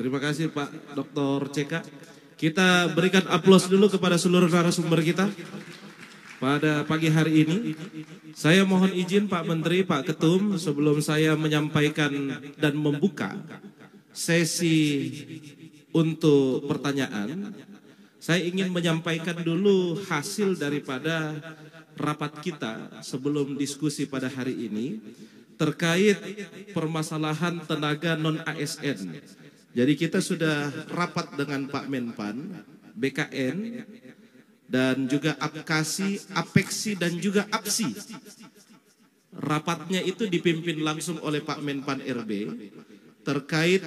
Terima kasih Pak Dr. CK. Kita berikan aplaus dulu kepada seluruh narasumber kita pada pagi hari ini. Saya mohon izin Pak Menteri, Pak Ketum, sebelum saya menyampaikan dan membuka sesi untuk pertanyaan, saya ingin menyampaikan dulu hasil daripada rapat kita sebelum diskusi pada hari ini terkait permasalahan tenaga non-ASN. Jadi kita sudah rapat dengan Pak Menpan, BKN, dan juga APKASI, APEKSI, dan juga APSI. Rapatnya itu dipimpin langsung oleh Pak Menpan RB terkait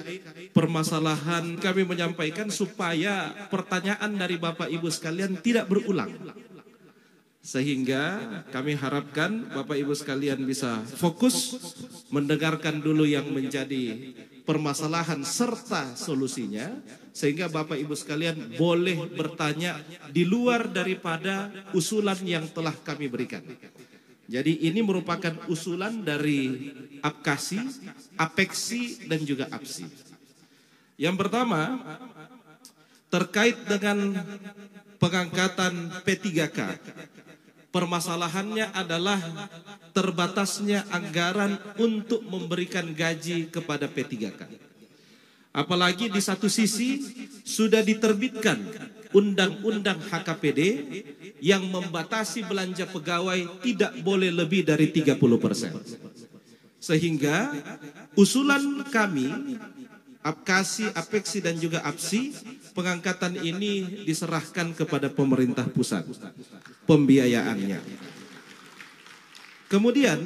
permasalahan. Kami menyampaikan supaya pertanyaan dari Bapak Ibu sekalian tidak berulang. Sehingga kami harapkan Bapak Ibu sekalian bisa fokus mendengarkan dulu yang menjadi permasalahan serta solusinya, sehingga Bapak Ibu sekalian boleh bertanya di luar daripada usulan yang telah kami berikan. Jadi ini merupakan usulan dari APKASI, APEKSI, dan juga APSI. Yang pertama, terkait dengan pengangkatan P3K. Permasalahannya adalah terbatasnya anggaran untuk memberikan gaji kepada P3K. Apalagi di satu sisi sudah diterbitkan Undang-Undang HKPD yang membatasi belanja pegawai tidak boleh lebih dari 30%. Sehingga usulan kami, APKASI, APEKSI, dan juga APSI, pengangkatan ini diserahkan kepada pemerintah pusat pembiayaannya. Kemudian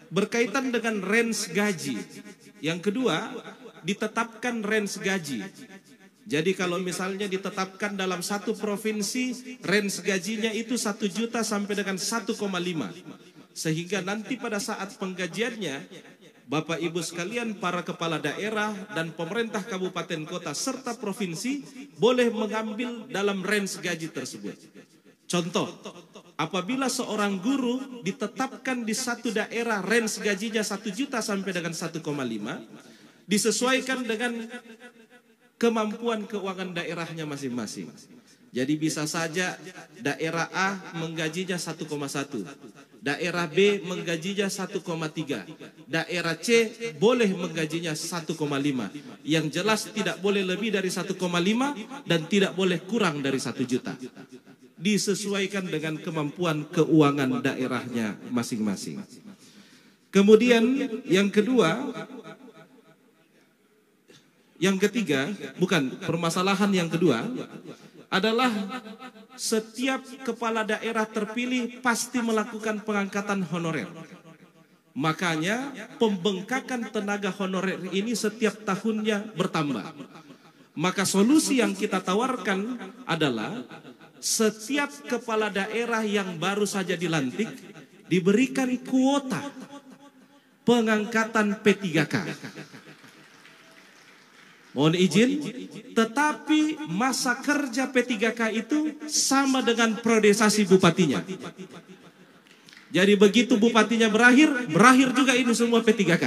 berkaitan dengan range gaji. Yang kedua, ditetapkan range gaji. Jadi kalau misalnya ditetapkan dalam satu provinsi, range gajinya itu 1 juta sampai dengan 1,5. Sehingga nanti pada saat penggajiannya, Bapak Ibu sekalian, para kepala daerah dan pemerintah kabupaten kota serta provinsi boleh mengambil dalam range gaji tersebut. Contoh, apabila seorang guru ditetapkan di satu daerah range gajinya 1 juta sampai dengan 1,5, disesuaikan dengan kemampuan keuangan daerahnya masing-masing. Jadi bisa saja daerah A menggajinya 1,1, daerah B menggajinya 1,3, daerah C boleh menggajinya 1,5. Yang jelas tidak boleh lebih dari 1,5 dan tidak boleh kurang dari 1 juta. Disesuaikan dengan kemampuan keuangan daerahnya masing-masing. Kemudian yang kedua, yang ketiga, permasalahan yang kedua adalah setiap kepala daerah terpilih pasti melakukan pengangkatan honorer. Makanya pembengkakan tenaga honorer ini setiap tahunnya bertambah. Maka solusi yang kita tawarkan adalah setiap kepala daerah yang baru saja dilantik diberikan kuota pengangkatan P3K. Mohon izin, tetapi masa kerja P3K itu sama dengan priorisasi bupatinya. Jadi begitu bupatinya berakhir juga ini semua P3K.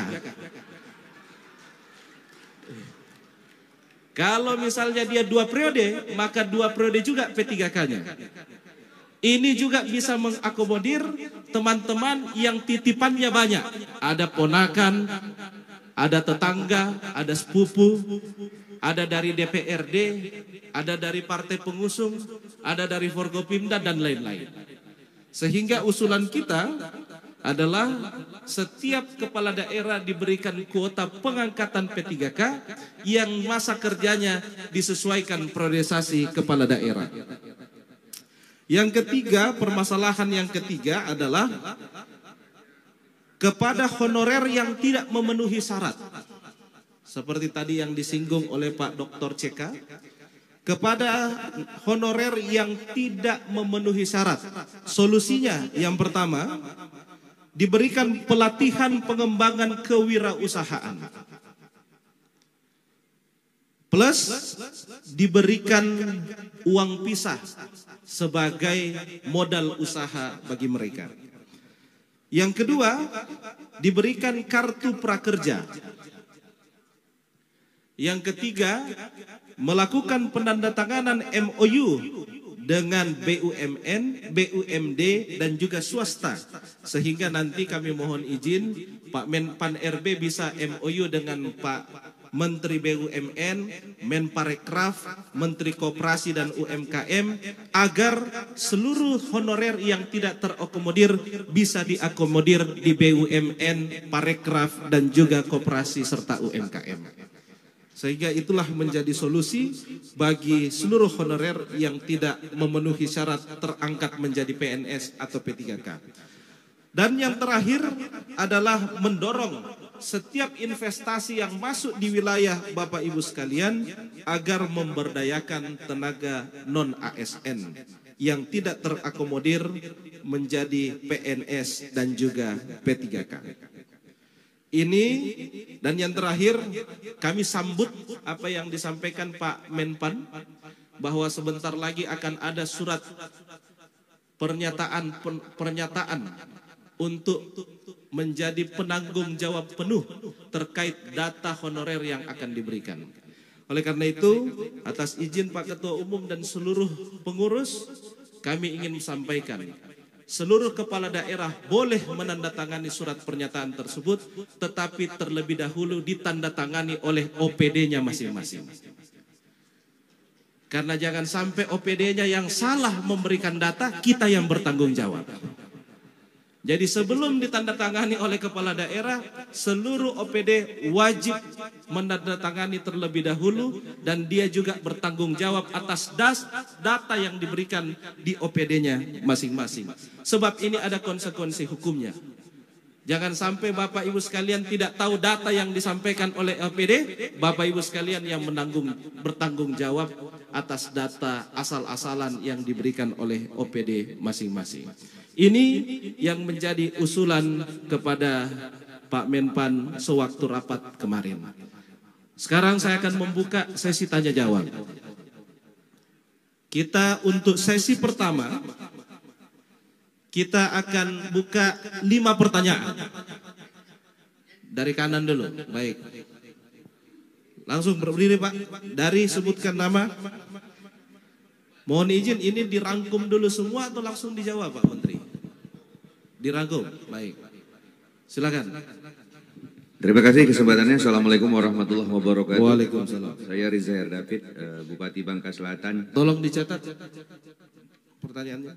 Kalau misalnya dia 2 periode, maka 2 periode juga P3K-nya. Ini juga bisa mengakomodir teman-teman yang titipannya banyak. Ada ponakan, ada tetangga, ada sepupu, ada dari DPRD, ada dari partai pengusung, ada dari Forkopimda, dan lain-lain. Sehingga usulan kita adalah setiap kepala daerah diberikan kuota pengangkatan P3K yang masa kerjanya disesuaikan priorisasi kepala daerah. Yang ketiga, permasalahan yang ketiga adalah kepada honorer yang tidak memenuhi syarat. Seperti tadi yang disinggung oleh Pak Dr. CK, kepada honorer yang tidak memenuhi syarat. Solusinya yang pertama, diberikan pelatihan pengembangan kewirausahaan. Plus diberikan uang pisah sebagai modal usaha bagi mereka. Yang kedua, diberikan kartu prakerja. Yang ketiga, melakukan penandatanganan MOU dengan BUMN, BUMD, dan juga swasta. Sehingga nanti kami mohon izin Pak Menpan RB bisa MOU dengan Pak Menteri BUMN, Menparekraf, Menteri Koperasi dan UMKM, agar seluruh honorer yang tidak terakomodir bisa diakomodir di BUMN, Parekraf, dan juga Koperasi serta UMKM. Sehingga itulah menjadi solusi bagi seluruh honorer yang tidak memenuhi syarat terangkat menjadi PNS atau P3K. Dan yang terakhir adalah mendorong setiap investasi yang masuk di wilayah Bapak Ibu sekalian agar memberdayakan tenaga non-ASN yang tidak terakomodir menjadi PNS dan juga P3K. Ini dan yang terakhir, kami sambut apa yang disampaikan Pak Menpan bahwa sebentar lagi akan ada surat pernyataan untuk menjadi penanggung jawab penuh terkait data honorer yang akan diberikan. Oleh karena itu, atas izin Pak Ketua Umum dan seluruh pengurus, kami ingin sampaikan seluruh kepala daerah boleh menandatangani surat pernyataan tersebut, tetapi terlebih dahulu ditandatangani oleh OPD-nya masing-masing. Karena jangan sampai OPD-nya yang salah memberikan data, kita yang bertanggung jawab. Jadi sebelum ditandatangani oleh kepala daerah, seluruh OPD wajib menandatangani terlebih dahulu dan dia juga bertanggung jawab atas data yang diberikan di OPD-nya masing-masing. Sebab ini ada konsekuensi hukumnya. Jangan sampai Bapak Ibu sekalian tidak tahu data yang disampaikan oleh OPD, Bapak Ibu sekalian yang bertanggung jawab atas data asal-asalan yang diberikan oleh OPD masing-masing. Ini yang menjadi usulan kepada Pak Menpan sewaktu rapat kemarin. Sekarang saya akan membuka sesi tanya jawab. Kita untuk sesi pertama, kita akan buka 5 pertanyaan. Dari kanan dulu, baik. Langsung berdiri Pak, dari sebutkan nama. Mohon izin, ini dirangkum dulu semua atau langsung dijawab Pak Menteri? Dirangkum, baik. Silakan. Terima kasih kesempatannya. Assalamualaikum warahmatullahi wabarakatuh. Waalaikumsalam. Saya Riza David, Bupati Bangka Selatan. Tolong dicatat pertanyaannya.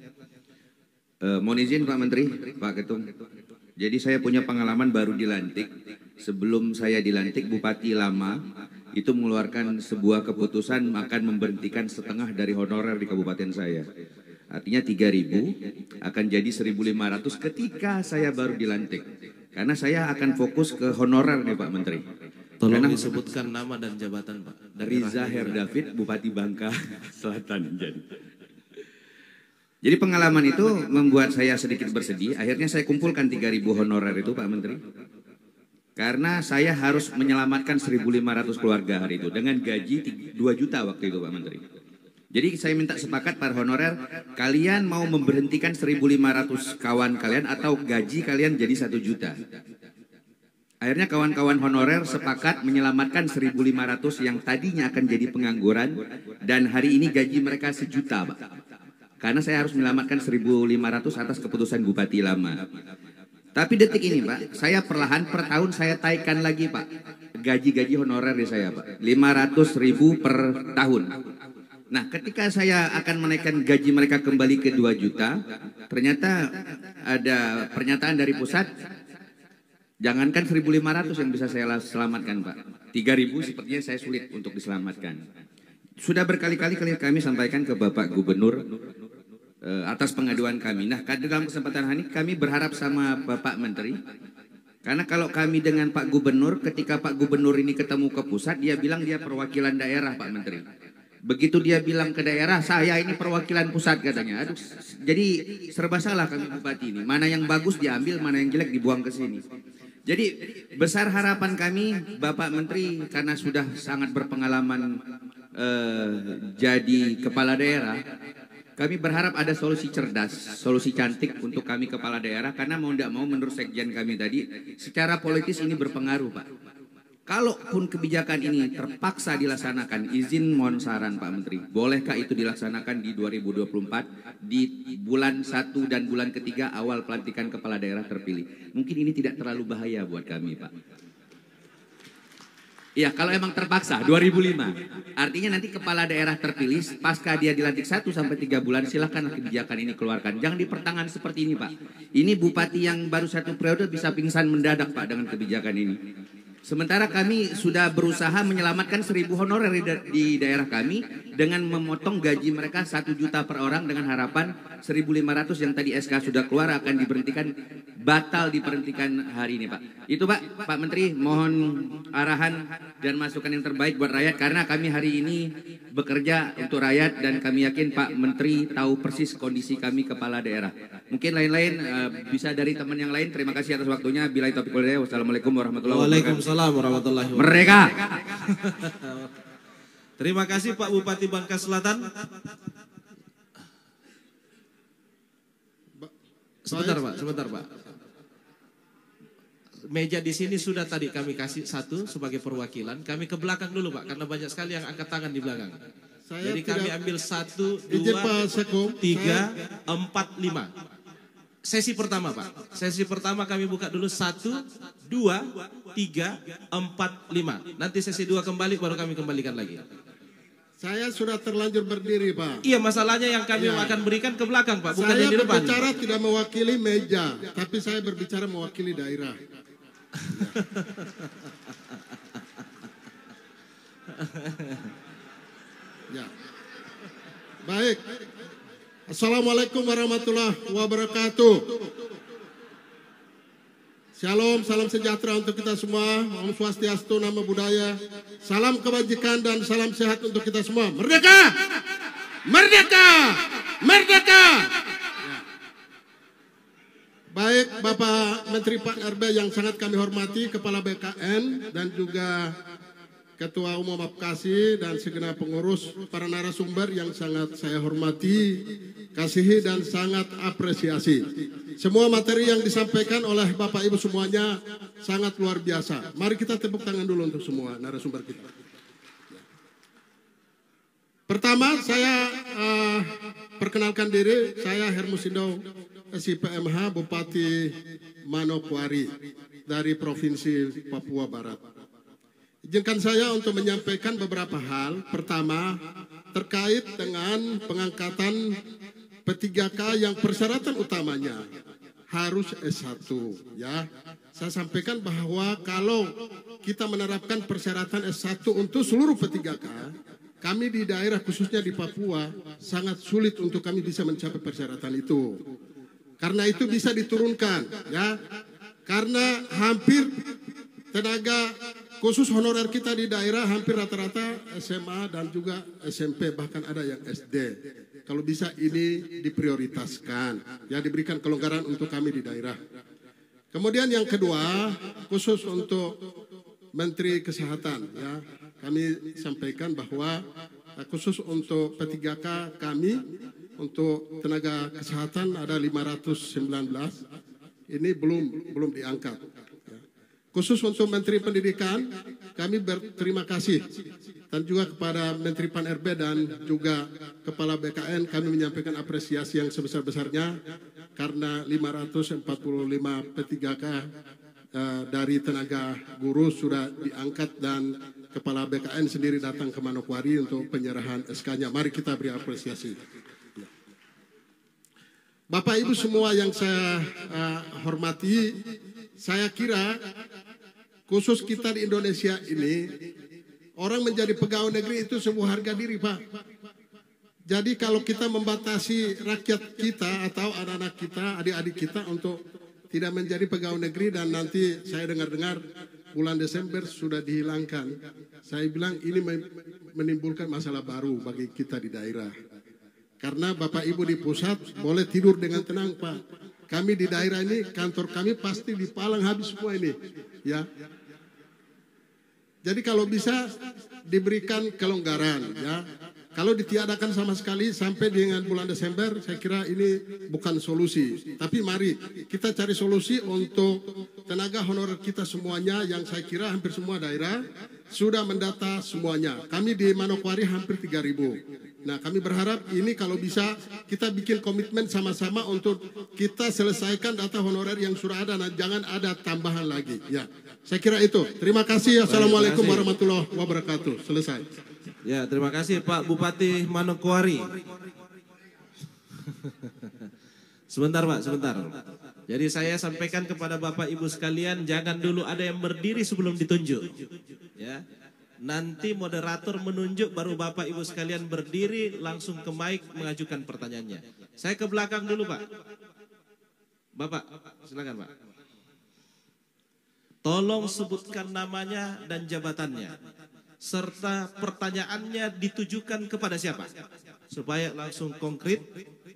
Mohon izin Pak Menteri, Pak Ketum. Jadi saya punya pengalaman baru dilantik. Sebelum saya dilantik, Bupati lama itu mengeluarkan sebuah keputusan akan memberhentikan setengah dari honorer di kabupaten saya. Artinya 3.000 akan jadi 1.500 ketika saya baru dilantik. Karena saya akan fokus ke honorer nih Pak Menteri. Tolong disebutkan nama dan jabatan Pak. Riza David, Bupati Bangka Selatan. Jadi pengalaman itu membuat saya sedikit bersedih. Akhirnya saya kumpulkan 3.000 honorer itu Pak Menteri. Karena saya harus menyelamatkan 1.500 keluarga hari itu. Dengan gaji 2 juta waktu itu Pak Menteri. Jadi saya minta sepakat para honorer, kalian mau memberhentikan 1.500 kawan kalian atau gaji kalian jadi 1 juta. Akhirnya kawan-kawan honorer sepakat menyelamatkan 1.500 yang tadinya akan jadi pengangguran. Dan hari ini gaji mereka 1 juta Pak. Karena saya harus menyelamatkan 1.500 atas keputusan Bupati lama. Tapi detik ini Pak, saya perlahan per tahun saya taikkan lagi Pak. Gaji-gaji honorer di saya Pak. 500.000 per tahun. Nah ketika saya akan menaikkan gaji mereka kembali ke 2 juta, ternyata ada pernyataan dari pusat, jangankan 1.500 yang bisa saya selamatkan Pak. 3.000 sepertinya saya sulit untuk diselamatkan. Sudah berkali-kali kami sampaikan ke Bapak Gubernur atas pengaduan kami. Nah dalam kesempatan hari ini kami berharap sama Bapak Menteri, karena kalau kami dengan Pak Gubernur, ketika Pak Gubernur ini ketemu ke pusat, dia bilang dia perwakilan daerah Pak Menteri. Begitu dia bilang ke daerah, saya ini perwakilan pusat katanya. Aduh, jadi serba salah kami bupati ini. Mana yang bagus diambil, mana yang jelek dibuang ke sini. Jadi besar harapan kami Bapak Menteri, karena sudah sangat berpengalaman jadi kepala daerah. Kami berharap ada solusi cerdas, solusi cantik untuk kami kepala daerah. Karena mau tidak mau menurut sekjen kami tadi, secara politis ini berpengaruh Pak. Kalaupun kebijakan ini terpaksa dilaksanakan, izin mohon saran Pak Menteri, bolehkah itu dilaksanakan di 2024 di bulan 1 dan bulan ketiga awal pelantikan kepala daerah terpilih? Mungkin ini tidak terlalu bahaya buat kami, Pak. Iya, kalau emang terpaksa 2005. Artinya nanti kepala daerah terpilih pasca dia dilantik 1 sampai 3 bulan, silakan kebijakan ini keluarkan. Jangan di pertengahan seperti ini, Pak. Ini bupati yang baru 1 periode bisa pingsan mendadak, Pak, dengan kebijakan ini. Sementara kami sudah berusaha menyelamatkan 1.000 honorer di daerah kami dengan memotong gaji mereka 1 juta per orang dengan harapan 1.500 yang tadi SK sudah keluar akan diberhentikan, batal diberhentikan hari ini, Pak. Itu, Pak Menteri, mohon arahan dan masukan yang terbaik buat rakyat karena kami hari ini bekerja untuk rakyat dan kami yakin Pak Menteri tahu persis kondisi kami kepala daerah. Mungkin lain-lain bisa dari teman yang lain. Terima kasih atas waktunya. Billahi taufiq wal hidayah. Wassalamualaikum warahmatullahi wabarakatuh. Waalaikumsalam warahmatullahi wabarakatuh. Merdeka. Terima kasih Pak Bupati Bangka Selatan. Sebentar Pak. Meja di sini sudah tadi kami kasih 1 sebagai perwakilan. Kami ke belakang dulu Pak, karena banyak sekali yang angkat tangan di belakang. Jadi kami ambil 1, 2, 3, 4, 5. Sesi pertama Pak. Sesi pertama kami buka dulu 1, 2, 3, 4, 5. Nanti sesi 2 kembali baru kami kembalikan lagi. Saya sudah terlanjur berdiri, Pak. Iya, masalahnya yang kami akan berikan ke belakang, Pak, bukan saya di depan. Saya berbicara tidak mewakili meja, tapi saya berbicara mewakili daerah. Ya. Baik. Assalamualaikum warahmatullahi wabarakatuh. Shalom, salam sejahtera untuk kita semua. Om Swastiastu, nama budaya. Salam kebajikan dan salam sehat untuk kita semua. Merdeka! Merdeka! Merdeka! Ya. Baik, Bapak Menteri Pan RB yang sangat kami hormati, Kepala BKN dan juga Ketua Umum Apkasi dan segenap pengurus, para narasumber yang sangat saya hormati, kasihi dan sangat apresiasi. Semua materi yang disampaikan oleh Bapak Ibu semuanya sangat luar biasa. Mari kita tepuk tangan dulu untuk semua narasumber kita. Pertama saya perkenalkan diri, saya Hermusindo SIPMH Bupati Manokwari dari Provinsi Papua Barat. Izinkan saya untuk menyampaikan beberapa hal. Pertama, terkait dengan pengangkatan P3K yang persyaratan utamanya harus S1 ya. Saya sampaikan bahwa kalau kita menerapkan persyaratan S1 untuk seluruh P3K, kami di daerah khususnya di Papua sangat sulit untuk kami bisa mencapai persyaratan itu. Karena itu bisa diturunkan ya. Karena hampir tenaga khusus honorer kita di daerah hampir rata-rata SMA dan juga SMP, bahkan ada yang SD. Kalau bisa ini diprioritaskan, ya diberikan kelonggaran untuk kami di daerah. Kemudian yang kedua, khusus untuk Menteri Kesehatan, ya kami sampaikan bahwa khusus untuk P3K kami untuk tenaga kesehatan ada 519, ini belum diangkat. Khusus untuk Menteri Pendidikan, kami berterima kasih dan juga kepada Menteri Pan RB dan juga Kepala BKN kami menyampaikan apresiasi yang sebesar-besarnya karena 545 P3K dari tenaga guru sudah diangkat dan Kepala BKN sendiri datang ke Manokwari untuk penyerahan SK-nya. Mari kita beri apresiasi. Bapak Ibu semua yang saya hormati, saya kira khusus kita di Indonesia ini, orang menjadi pegawai negeri itu sebuah harga diri, Pak. Jadi kalau kita membatasi rakyat kita atau anak-anak kita, adik-adik kita untuk tidak menjadi pegawai negeri dan nanti saya dengar-dengar bulan Desember sudah dihilangkan. Saya bilang ini menimbulkan masalah baru bagi kita di daerah. Karena Bapak Ibu di pusat boleh tidur dengan tenang, Pak. Kami di daerah ini, kantor kami pasti dipalang habis semua ini. Ya. Jadi kalau bisa diberikan kelonggaran, ya. Kalau ditiadakan sama sekali sampai dengan bulan Desember, saya kira ini bukan solusi. Tapi mari kita cari solusi untuk tenaga honorer kita semuanya, yang saya kira hampir semua daerah sudah mendata semuanya. Kami di Manokwari hampir 3.000. Nah, kami berharap ini kalau bisa kita bikin komitmen sama-sama untuk kita selesaikan data honorer yang sudah ada, nah, jangan ada tambahan lagi. Ya, saya kira itu. Terima kasih. Assalamualaikum warahmatullahi wabarakatuh. Selesai. Ya, terima kasih Pak Bupati Manokwari. Sebentar Pak, sebentar. Jadi saya sampaikan kepada Bapak Ibu sekalian, jangan dulu ada yang berdiri sebelum ditunjuk. Ya. Nanti moderator menunjuk, baru Bapak Ibu sekalian berdiri langsung ke mic mengajukan pertanyaannya. Saya ke belakang dulu Pak. Bapak, silakan Pak. Tolong sebutkan namanya dan jabatannya, serta pertanyaannya ditujukan kepada siapa, supaya langsung konkret,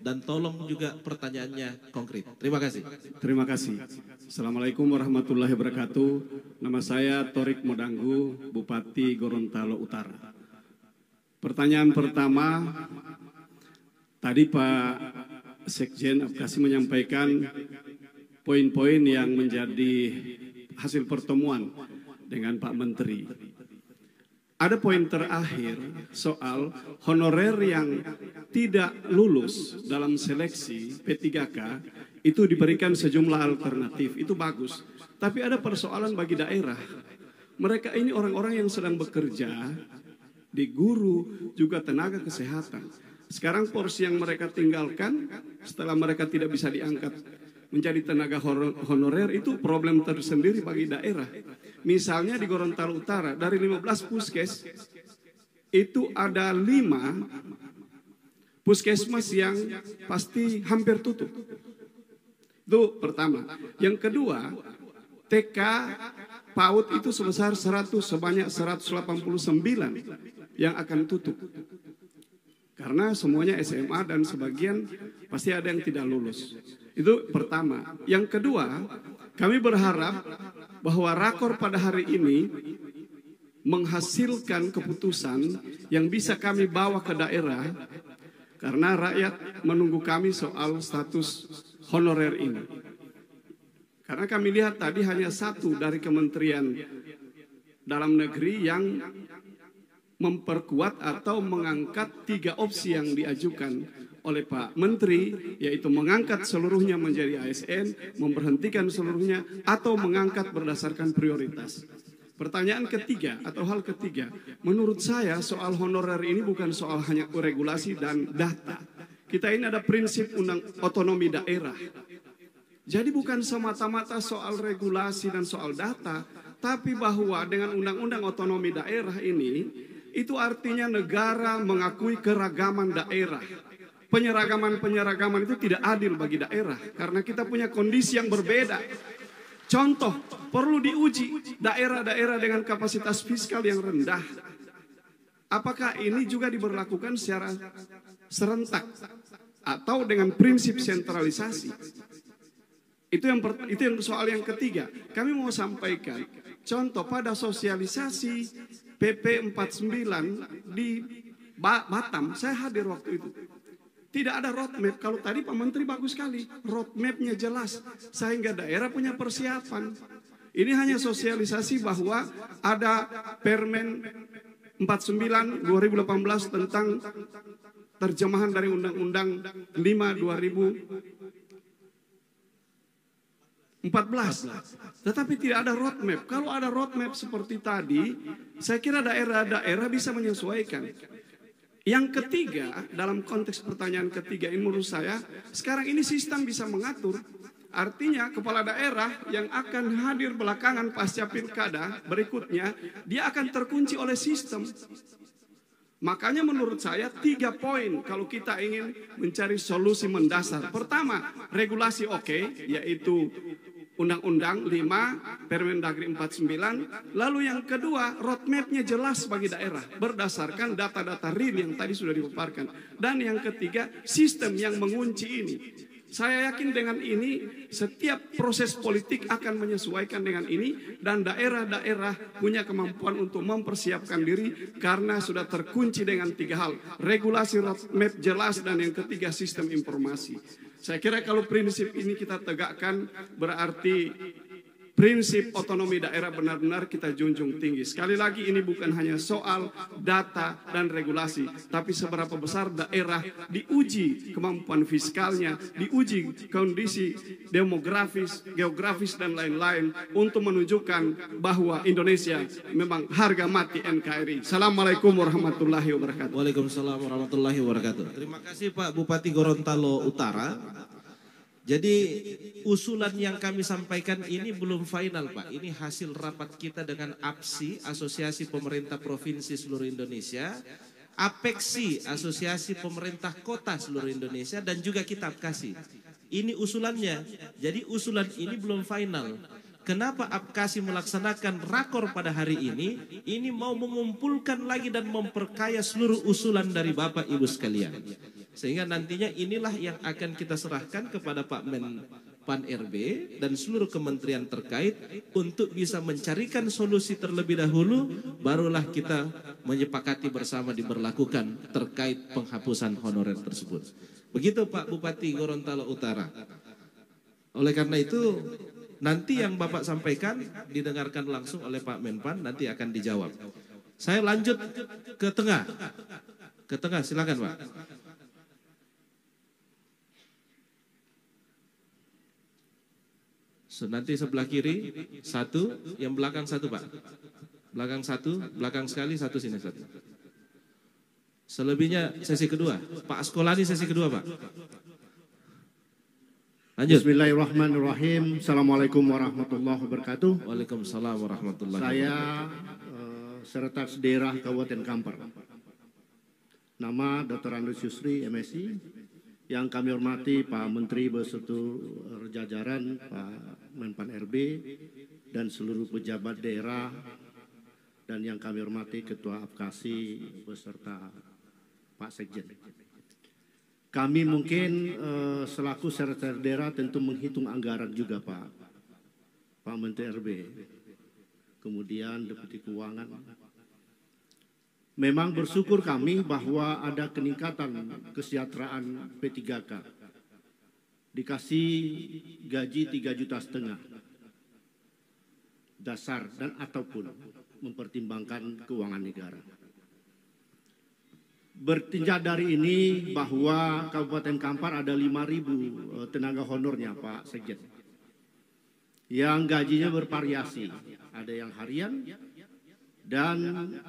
dan tolong juga pertanyaannya konkret. Terima kasih. Terima kasih. Assalamualaikum warahmatullahi wabarakatuh. Nama saya Torik Modanggu, Bupati Gorontalo Utara. Pertanyaan pertama, tadi Pak Sekjen Apkasi menyampaikan poin-poin yang menjadi hasil pertemuan dengan Pak Menteri. Ada poin terakhir soal honorer yang tidak lulus dalam seleksi P3K itu diberikan sejumlah alternatif, itu bagus. Tapi ada persoalan bagi daerah. Mereka ini orang-orang yang sedang bekerja di guru, juga tenaga kesehatan. Sekarang porsi yang mereka tinggalkan setelah mereka tidak bisa diangkat menjadi tenaga honorer itu problem tersendiri bagi daerah. Misalnya di Gorontalo Utara, dari 15 puskes, itu ada 5 puskesmas yang pasti hampir tutup. Itu pertama. Yang kedua, TK PAUD itu sebanyak 189 yang akan tutup. Karena semuanya SMA dan sebagian pasti ada yang tidak lulus. Itu pertama. Yang kedua, kami berharap bahwa rakor pada hari ini menghasilkan keputusan yang bisa kami bawa ke daerah, karena rakyat menunggu kami soal status honorer ini. Karena kami lihat tadi hanya satu dari Kementerian Dalam Negeri yang memperkuat atau mengangkat 3 opsi yang diajukan oleh Pak Menteri, yaitu mengangkat seluruhnya menjadi ASN, memberhentikan seluruhnya, atau mengangkat berdasarkan prioritas. Pertanyaan ketiga atau hal ketiga, menurut saya soal honorer ini bukan soal hanya regulasi dan data. Kita ini ada prinsip otonomi daerah. Jadi bukan semata-mata soal regulasi dan soal data, tapi bahwa dengan undang-undang otonomi daerah ini, itu artinya negara mengakui keragaman daerah. Penyeragaman itu tidak adil bagi daerah karena kita punya kondisi yang berbeda. Contoh, perlu diuji daerah-daerah dengan kapasitas fiskal yang rendah. Apakah ini juga diberlakukan secara serentak atau dengan prinsip sentralisasi? Itu yang soal yang ketiga. Kami mau sampaikan contoh pada sosialisasi PP 49 di Batam, saya hadir waktu itu. Tidak ada roadmap. Kalau tadi Pak Menteri bagus sekali, roadmapnya jelas, sehingga daerah punya persiapan. Ini hanya sosialisasi bahwa ada Permen 49 2018 tentang terjemahan dari Undang-Undang 5 2014. Tetapi tidak ada roadmap. Kalau ada roadmap seperti tadi, saya kira daerah-daerah bisa menyesuaikan. Yang ketiga, dalam konteks pertanyaan ketiga ini menurut saya, sekarang ini sistem bisa mengatur. Artinya kepala daerah yang akan hadir belakangan pasca pilkada berikutnya, dia akan terkunci oleh sistem. Makanya menurut saya 3 poin kalau kita ingin mencari solusi mendasar. Pertama, regulasi oke, yaitu Undang-Undang 5, Permendagri 49. Lalu yang kedua, roadmapnya jelas bagi daerah berdasarkan data-data real yang tadi sudah dipaparkan. Dan yang ketiga, sistem yang mengunci ini. Saya yakin dengan ini setiap proses politik akan menyesuaikan dengan ini, dan daerah-daerah punya kemampuan untuk mempersiapkan diri karena sudah terkunci dengan 3 hal. Regulasi roadmap jelas, dan yang ketiga sistem informasi. Saya kira kalau prinsip ini kita tegakkan, berarti prinsip otonomi daerah benar-benar kita junjung tinggi. Sekali lagi, ini bukan hanya soal data dan regulasi, tapi seberapa besar daerah diuji kemampuan fiskalnya, diuji kondisi demografis, geografis, dan lain-lain untuk menunjukkan bahwa Indonesia memang harga mati NKRI. Assalamualaikum warahmatullahi wabarakatuh. Waalaikumsalam warahmatullahi wabarakatuh. Terima kasih Pak Bupati Gorontalo Utara. Jadi usulan yang kami sampaikan ini belum final Pak. Ini hasil rapat kita dengan APSI, Asosiasi Pemerintah Provinsi Seluruh Indonesia, APEKSI, Asosiasi Pemerintah Kota Seluruh Indonesia, dan juga kita APKASI. Ini usulannya. Jadi usulan ini belum final. Kenapa APKASI melaksanakan rakor pada hari ini? Ini mau mengumpulkan lagi dan memperkaya seluruh usulan dari Bapak Ibu sekalian. Sehingga nantinya inilah yang akan kita serahkan kepada Pak Menpan RB dan seluruh kementerian terkait untuk bisa mencarikan solusi terlebih dahulu, barulah kita menyepakati bersama diberlakukan terkait penghapusan honorer tersebut. Begitu Pak Bupati Gorontalo Utara. Oleh karena itu, nanti yang Bapak sampaikan didengarkan langsung oleh Pak Menpan, nanti akan dijawab. Saya lanjut ke tengah. Ke tengah, silakan Pak. Nanti sebelah kiri satu, yang belakang satu Pak. Belakang satu, belakang sekali satu, sini satu. Selebihnya sesi kedua. Pak Askolani sesi kedua Pak. Lanjut. Bismillahirrahmanirrahim. Assalamualaikum warahmatullahi wabarakatuh. Waalaikumsalam warahmatullahi wabarakatuh. Saya Sekretaris Daerah Kabupaten Kampar. Nama Dr. Andrews Yusri, MSI. Yang kami hormati Pak Menteri beserta jajaran, Pak Menpan RB, dan seluruh pejabat daerah, dan yang kami hormati Ketua APKASI beserta Pak Sekjen. Kami mungkin selaku Sekretaris Daerah tentu menghitung anggaran juga Pak Menteri RB, kemudian Deputi Keuangan. Memang bersyukur kami bahwa ada peningkatan kesejahteraan P3K. Dikasih gaji 3,5 juta dasar dan ataupun mempertimbangkan keuangan negara. Bertinjau dari ini bahwa Kabupaten Kampar ada 5.000 tenaga honornya Pak Sekjen. Yang gajinya bervariasi, ada yang harian, dan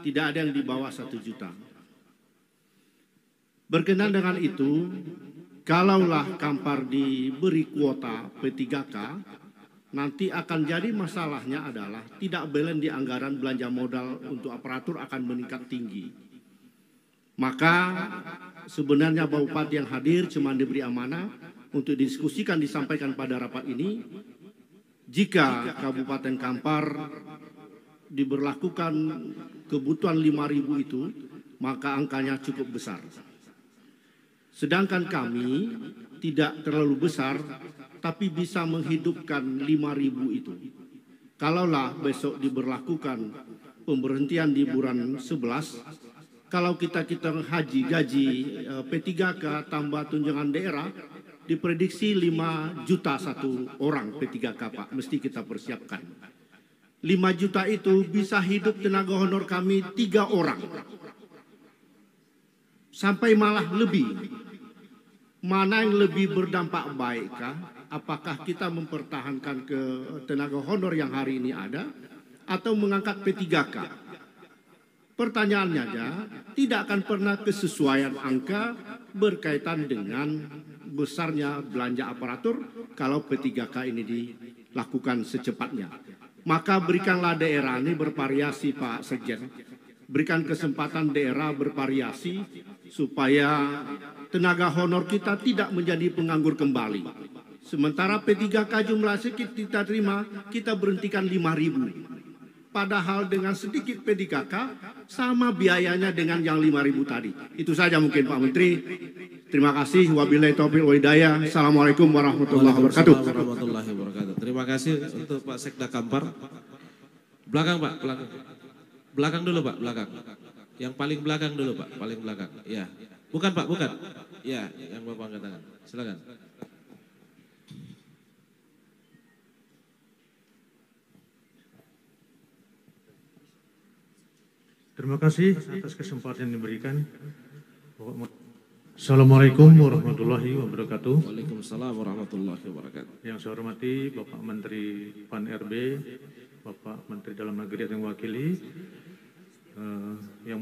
tidak ada yang di bawah 1 juta. Berkenan dengan itu, kalaulah Kampar diberi kuota P3K, nanti akan jadi masalahnya adalah tidak balance di anggaran belanja modal untuk aparatur akan meningkat tinggi. Maka sebenarnya Bapak Bupati yang hadir cuma diberi amanah untuk didiskusikan, disampaikan pada rapat ini, jika Kabupaten Kampar diberlakukan kebutuhan 5.000 itu, maka angkanya cukup besar. Sedangkan kami tidak terlalu besar, tapi bisa menghidupkan 5.000 itu. Kalaulah besok diberlakukan pemberhentian di bulan 11, kalau kita haji gaji P3K tambah tunjangan daerah, diprediksi 5 juta satu orang P3K Pak, mesti kita persiapkan. 5 juta itu bisa hidup tenaga honor kami 3 orang. Sampai malah lebih. Mana yang lebih berdampak baik kah? Apakah kita mempertahankan ke tenaga honor yang hari ini ada, atau mengangkat P3K? Pertanyaannya aja, tidak akan pernah kesesuaian angka berkaitan dengan besarnya belanja aparatur kalau P3K ini dilakukan secepatnya. Maka berikanlah daerah ini bervariasi Pak Sekjen. Berikan kesempatan daerah bervariasi supaya tenaga honor kita tidak menjadi penganggur kembali. Sementara P3K jumlah sedikit kita terima, kita berhentikan 5.000. Padahal dengan sedikit P3K sama biayanya dengan yang 5.000 tadi. Itu saja mungkin Pak Menteri. Terima kasih. Wabillahi taufiq wal hidayah. Assalamualaikum warahmatullahi wabarakatuh. Waalaikumsalam warahmatullahi wabarakatuh. Terima kasih untuk Pak Sekda Kampar. Belakang Pak, belakang. Belakang dulu Pak, belakang. Yang paling belakang dulu Pak, paling belakang. Ya, bukan Pak, bukan. Ya, yang Bapak angkat tangan. Silakan. Terima kasih atas kesempatan yang diberikan. Assalamualaikum warahmatullahi wabarakatuh. Waalaikumsalam warahmatullahi wabarakatuh. Yang saya hormati Bapak Menteri Pan-RB, Bapak Menteri Dalam Negeri yang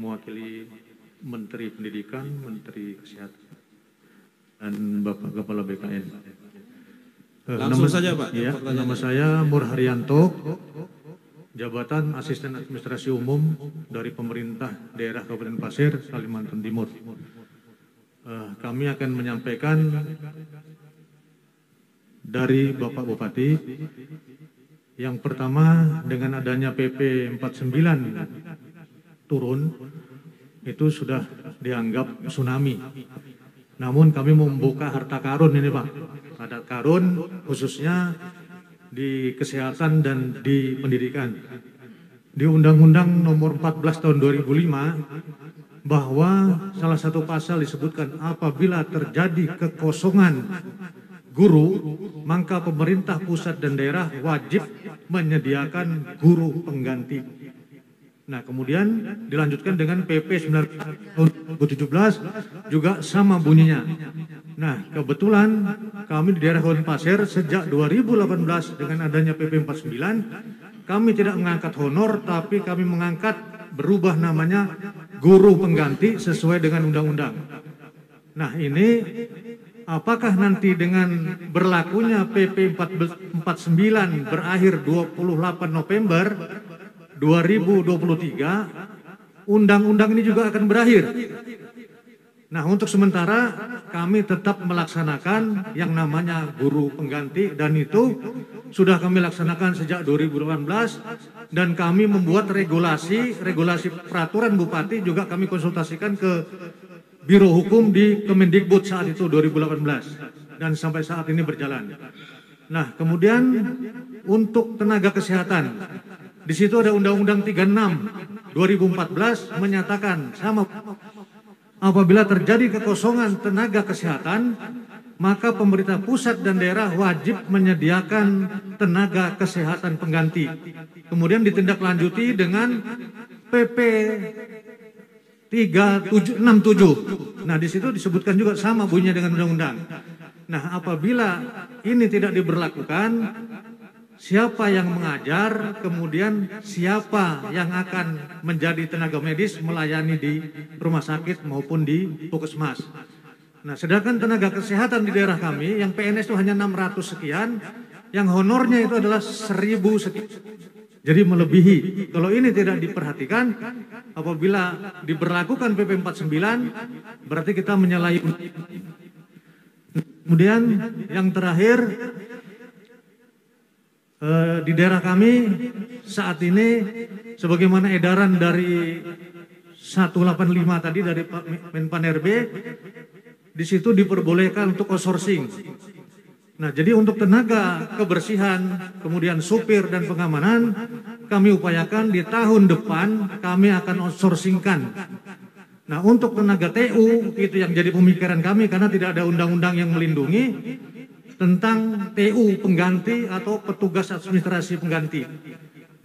mewakili, Menteri Pendidikan, Menteri Kesehatan, dan Bapak Kepala BKN. Langsung saja Pak. Ya, nama saya Mur Haryanto, Jabatan Asisten Administrasi Umum dari Pemerintah Daerah Kabupaten Pasir, Kalimantan Timur. Kami akan menyampaikan dari Bapak Bupati. Yang pertama, dengan adanya PP 49 turun, itu sudah dianggap tsunami. Namun kami membuka harta karun ini Pak. Harta karun khususnya di kesehatan dan di pendidikan. Di Undang-Undang Nomor 14 Tahun 2005 bahwa salah satu pasal disebutkan apabila terjadi kekosongan guru, maka pemerintah pusat dan daerah wajib menyediakan guru pengganti. Nah, kemudian dilanjutkan dengan PP 9 tahun 2017 juga sama bunyinya. Nah, kebetulan kami di daerah Kabupaten Pasir sejak 2018 dengan adanya PP 49, kami tidak mengangkat honor, tapi kami mengangkat berubah namanya guru pengganti sesuai dengan undang-undang. Nah, ini apakah nanti dengan berlakunya PP 49 berakhir 28 November 2023, undang-undang ini juga akan berakhir. Nah, untuk sementara kami tetap melaksanakan yang namanya guru pengganti, dan itu sudah kami laksanakan sejak 2018, dan kami membuat regulasi peraturan Bupati juga kami konsultasikan ke Biro Hukum di Kemendikbud saat itu 2018, dan sampai saat ini berjalan. Nah, kemudian untuk tenaga kesehatan, di situ ada Undang-Undang 36 2014 menyatakan sama, apabila terjadi kekosongan tenaga kesehatan, maka pemerintah pusat dan daerah wajib menyediakan tenaga kesehatan pengganti. Kemudian ditindaklanjuti dengan PP 3767. Nah, di situ disebutkan juga sama bunyinya dengan undang-undang. Nah, apabila ini tidak diberlakukan, siapa yang mengajar, kemudian siapa yang akan menjadi tenaga medis melayani di rumah sakit maupun di puskesmas. Nah, sedangkan tenaga kesehatan di daerah kami yang PNS itu hanya 600 sekian, yang honornya itu adalah 1000 sekian. Jadi melebihi. Kalau ini tidak diperhatikan, apabila diberlakukan PP 49, berarti kita menyalahi. Kemudian yang terakhir, di daerah kami saat ini sebagaimana edaran dari 185 tadi dari Pak Menpan RB, di situ diperbolehkan untuk outsourcing. Nah, jadi untuk tenaga kebersihan, kemudian supir dan pengamanan, kami upayakan di tahun depan kami akan outsourcingkan. Nah, untuk tenaga TU itu yang jadi pemikiran kami karena tidak ada undang-undang yang melindungi tentang TU pengganti atau petugas administrasi pengganti.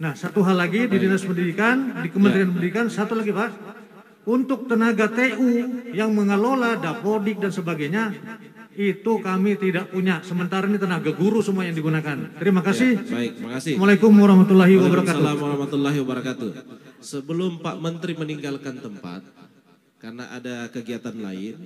Nah, satu hal lagi di Dinas Pendidikan, di Kementerian Pendidikan, satu lagi Pak, untuk tenaga TU yang mengelola dapodik dan sebagainya, itu kami tidak punya. Sementara ini tenaga guru semua yang digunakan. Terima kasih. Ya, baik, terima kasih. Assalamualaikum warahmatullahi wabarakatuh. Waalaikumsalam warahmatullahi wabarakatuh. Sebelum Pak Menteri meninggalkan tempat, karena ada kegiatan lain,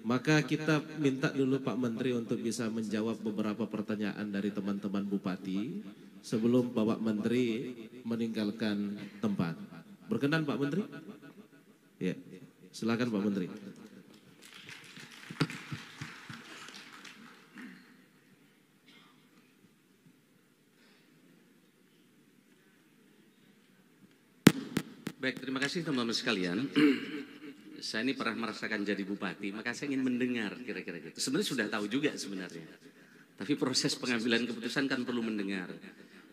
maka kita minta dulu Pak Menteri untuk bisa menjawab beberapa pertanyaan dari teman-teman Bupati sebelum Bapak Menteri meninggalkan tempat. Berkenan Pak Menteri? Ya, silakan Pak Menteri. Baik, terima kasih teman-teman sekalian. saya ini pernah merasakan jadi bupati, maka saya ingin mendengar kira-kira gitu. Sebenarnya sudah tahu juga sebenarnya. Tapi proses pengambilan keputusan kan perlu mendengar.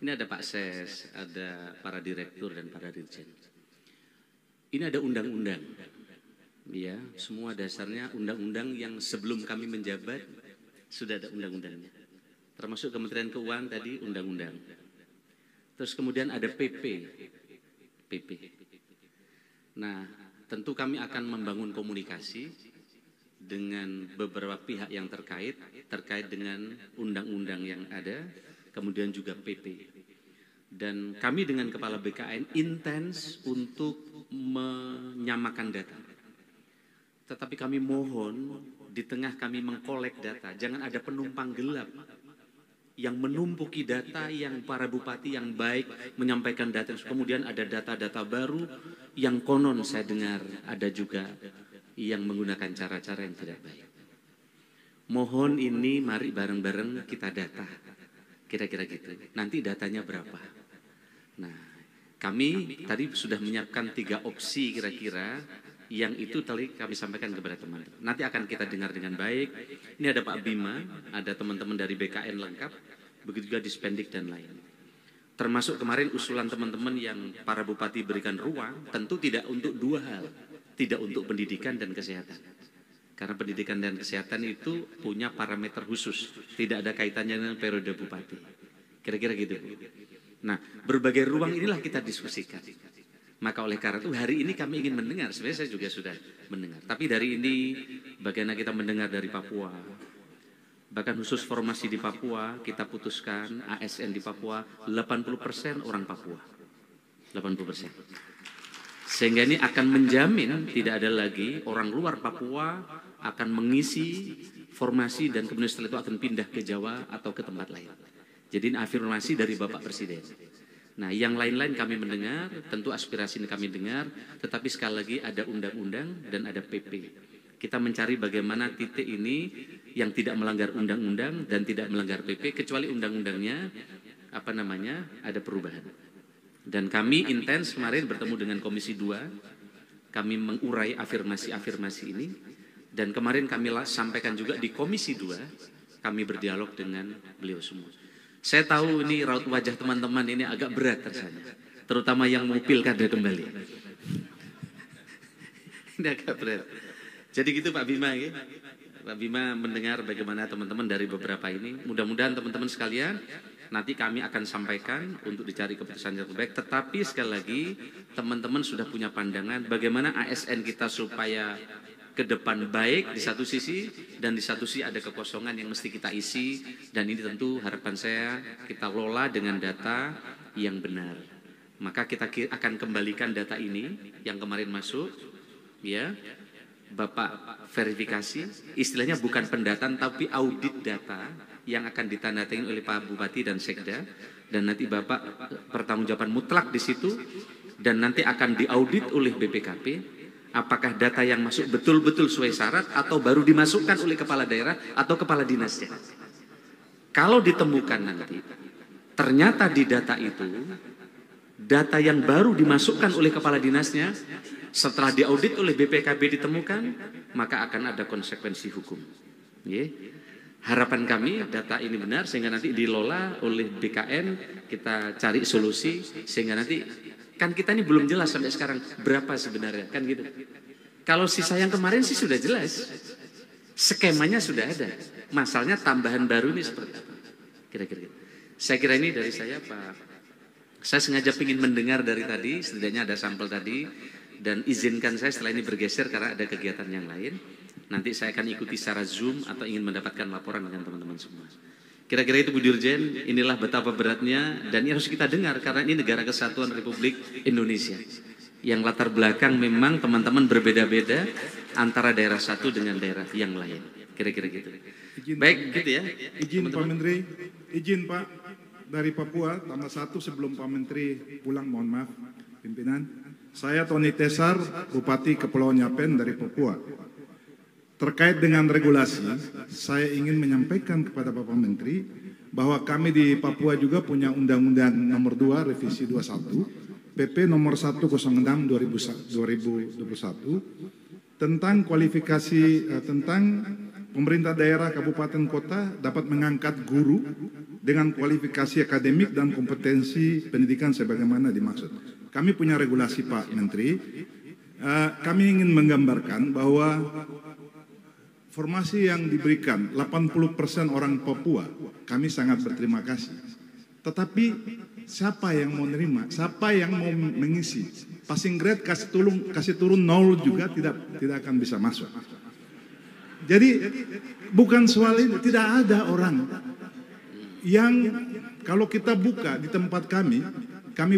Ini ada Pak Ses, ada para direktur dan para dirjen. Ini ada undang-undang. Ya, semua dasarnya undang-undang yang sebelum kami menjabat sudah ada undang-undangnya. Termasuk Kementerian Keuangan tadi undang-undang. Terus kemudian ada PP. Nah, tentu kami akan membangun komunikasi dengan beberapa pihak yang terkait dengan undang-undang yang ada, kemudian juga PP. Dan kami dengan Kepala BKN intens untuk menyamakan data. Tetapi kami mohon di tengah kami mengkolek data, jangan ada penumpang gelap yang menumpuki data yang para bupati yang baik menyampaikan data. Kemudian ada data-data baru yang konon saya dengar ada juga yang menggunakan cara-cara yang tidak baik. Mohon ini mari bareng-bareng kita data. Kira-kira gitu. Nanti datanya berapa? Nah, kami tadi sudah menyiapkan 3 opsi kira-kira yang itu tadi kami sampaikan kepada teman-teman. Nanti akan kita dengar dengan baik. Ini ada Pak Bima, ada teman-teman dari BKN lengkap, begitu juga Dispendik dan lain. Termasuk kemarin usulan teman-teman yang para bupati berikan ruang, tentu tidak untuk 2 hal. Tidak untuk pendidikan dan kesehatan. Karena pendidikan dan kesehatan itu punya parameter khusus. Tidak ada kaitannya dengan periode bupati. Kira-kira gitu. Nah, berbagai ruang inilah kita diskusikan. Maka oleh karena itu hari ini kami ingin mendengar. Sebenarnya saya juga sudah mendengar. Tapi dari ini bagaimana kita mendengar dari Papua. Bahkan khusus formasi di Papua kita putuskan ASN di Papua 80% orang Papua. 80%. Sehingga ini akan menjamin tidak ada lagi orang luar Papua akan mengisi formasi dan kemudian setelah itu akan pindah ke Jawa atau ke tempat lain. Jadi ini afirmasi dari Bapak Presiden. Nah, yang lain-lain kami mendengar, tentu aspirasi ini kami dengar, tetapi sekali lagi ada undang-undang dan ada PP. Kita mencari bagaimana titik ini yang tidak melanggar undang-undang dan tidak melanggar PP, kecuali undang-undangnya ada perubahan. Dan kami intens kemarin bertemu dengan Komisi 2, kami mengurai afirmasi-afirmasi ini, dan kemarin kami sampaikan juga di Komisi 2, kami berdialog dengan beliau semua. Saya tahu ini raut wajah teman-teman ini agak berat rasanya, terutama yang mau pilkada kembali. Ini agak berat. Jadi gitu Pak Bima ya. Pak Bima mendengar bagaimana teman-teman dari beberapa ini. Mudah-mudahan teman-teman sekalian nanti kami akan sampaikan untuk dicari keputusan yang terbaik. Tetapi sekali lagi teman-teman sudah punya pandangan bagaimana ASN kita supaya ke depan baik di satu sisi, dan di satu sisi ada kekosongan yang mesti kita isi, dan ini tentu harapan saya kita lola dengan data yang benar. Maka kita akan kembalikan data ini yang kemarin masuk, ya Bapak verifikasi, istilahnya bukan pendataan tapi audit data yang akan ditandatangani oleh Pak Bupati dan Sekda, dan nanti Bapak pertanggungjawaban mutlak di situ, dan nanti akan diaudit oleh BPKP. Apakah data yang masuk betul-betul sesuai syarat atau baru dimasukkan oleh kepala daerah atau kepala dinasnya. Kalau ditemukan nanti, ternyata di data itu, data yang baru dimasukkan oleh kepala dinasnya, setelah diaudit oleh BPKB ditemukan, maka akan ada konsekuensi hukum. Harapan kami data ini benar, sehingga nanti dilola oleh BKN, kita cari solusi, sehingga nanti kan kita ini belum jelas sampai sekarang berapa sebenarnya, kan gitu. Kalau sisa yang kemarin sih sudah jelas, skemanya sudah ada. Masalahnya tambahan baru ini seperti apa? Kira-kira. Saya kira ini dari saya Pak. Saya sengaja ingin mendengar dari tadi, setidaknya ada sampel tadi, dan izinkan saya setelah ini bergeser karena ada kegiatan yang lain. Nanti saya akan ikuti secara Zoom atau ingin mendapatkan laporan dengan teman-teman semua. Kira-kira itu Bu Dirjen, inilah betapa beratnya dan ini harus kita dengar karena ini negara kesatuan Republik Indonesia. Yang latar belakang memang teman-teman berbeda-beda antara daerah satu dengan daerah yang lain. Kira-kira gitu. Baik, gitu ya. Izin Pak Menteri, izin Pak dari Papua, tambah satu sebelum Pak Menteri pulang, mohon maaf pimpinan. Saya Tony Tesar, Bupati Kepulauan Yapen dari Papua. Terkait dengan regulasi, saya ingin menyampaikan kepada Bapak Menteri bahwa kami di Papua juga punya Undang-Undang Nomor 2 Revisi 21, PP Nomor 106 2021, tentang kualifikasi tentang pemerintah daerah kabupaten kota dapat mengangkat guru dengan kualifikasi akademik dan kompetensi pendidikan sebagaimana dimaksud. Kami punya regulasi Pak Menteri. Kami ingin menggambarkan bahwa formasi yang diberikan 80% orang Papua, kami sangat berterima kasih. Tetapi siapa yang mau menerima? Siapa yang mau mengisi? Passing grade kasih turun 0 juga tidak akan bisa masuk. Jadi bukan soal ini, tidak ada orang yang kalau kita buka di tempat kami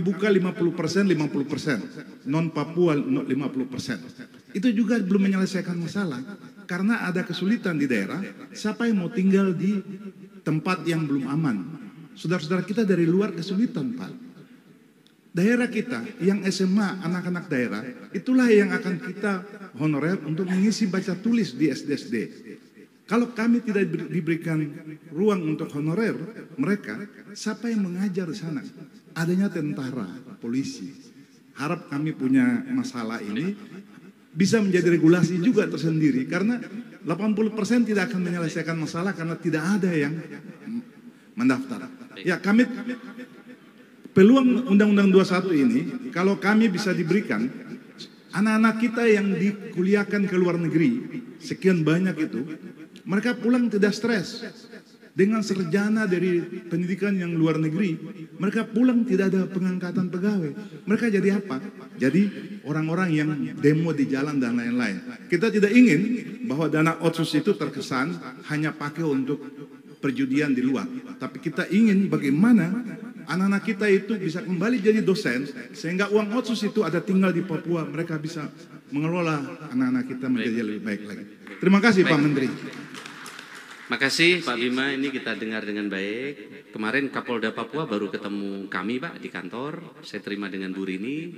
buka 50%, 50%, non Papua 50%. Itu juga belum menyelesaikan masalah, karena ada kesulitan di daerah. Siapa yang mau tinggal di tempat yang belum aman? Saudara-saudara kita dari luar kesulitan, Pak. Daerah kita yang SMA, anak-anak daerah, itulah yang akan kita honorer untuk mengisi baca tulis di SD-SD. Kalau kami tidak diberikan ruang untuk honorer mereka, siapa yang mengajar di sana? Adanya tentara, polisi. Harap kami punya masalah ini bisa menjadi regulasi juga tersendiri, karena 80% tidak akan menyelesaikan masalah karena tidak ada yang mendaftar. Ya, kami peluang Undang-Undang 21 ini kalau kami bisa diberikan, anak-anak kita yang dikuliahkan ke luar negeri sekian banyak itu, mereka pulang tidak stres. Dengan sarjana dari pendidikan yang luar negeri, mereka pulang tidak ada pengangkatan pegawai. Mereka jadi apa? Jadi orang-orang yang demo di jalan dan lain-lain. Kita tidak ingin bahwa dana otsus itu terkesan hanya pakai untuk perjudian di luar. Tapi kita ingin bagaimana anak-anak kita itu bisa kembali jadi dosen, sehingga uang otsus itu ada tinggal di Papua. Mereka bisa mengelola anak-anak kita menjadi lebih baik lagi. Terima kasih Pak Menteri. Makasih Pak Bima, ini kita dengar dengan baik. Kemarin Kapolda Papua baru ketemu kami Pak di kantor. Saya terima dengan Bu Rini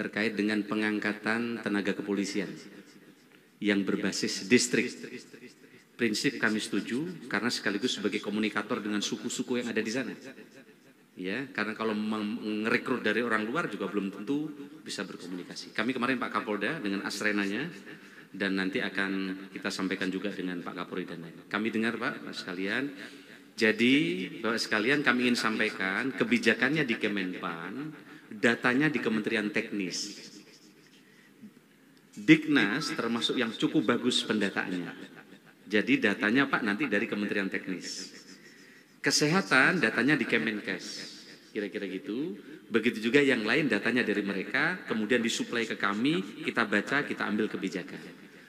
terkait dengan pengangkatan tenaga kepolisian yang berbasis distrik. Prinsip kami setuju karena sekaligus sebagai komunikator dengan suku-suku yang ada di sana. Ya, karena kalau merekrut dari orang luar juga belum tentu bisa berkomunikasi. Kami kemarin Pak Kapolda dengan asrenanya, dan nanti akan kita sampaikan juga dengan Pak Kapolri dan lain. Kami dengar Pak sekalian. Jadi Bapak sekalian, kami ingin sampaikan kebijakannya di Kemenpan, datanya di Kementerian Teknis. Diknas termasuk yang cukup bagus pendataannya. Jadi datanya Pak nanti dari Kementerian Teknis. Kesehatan datanya di Kemenkes. Kira-kira gitu. Begitu juga yang lain datanya dari mereka, kemudian disuplai ke kami, kita baca, kita ambil kebijakan.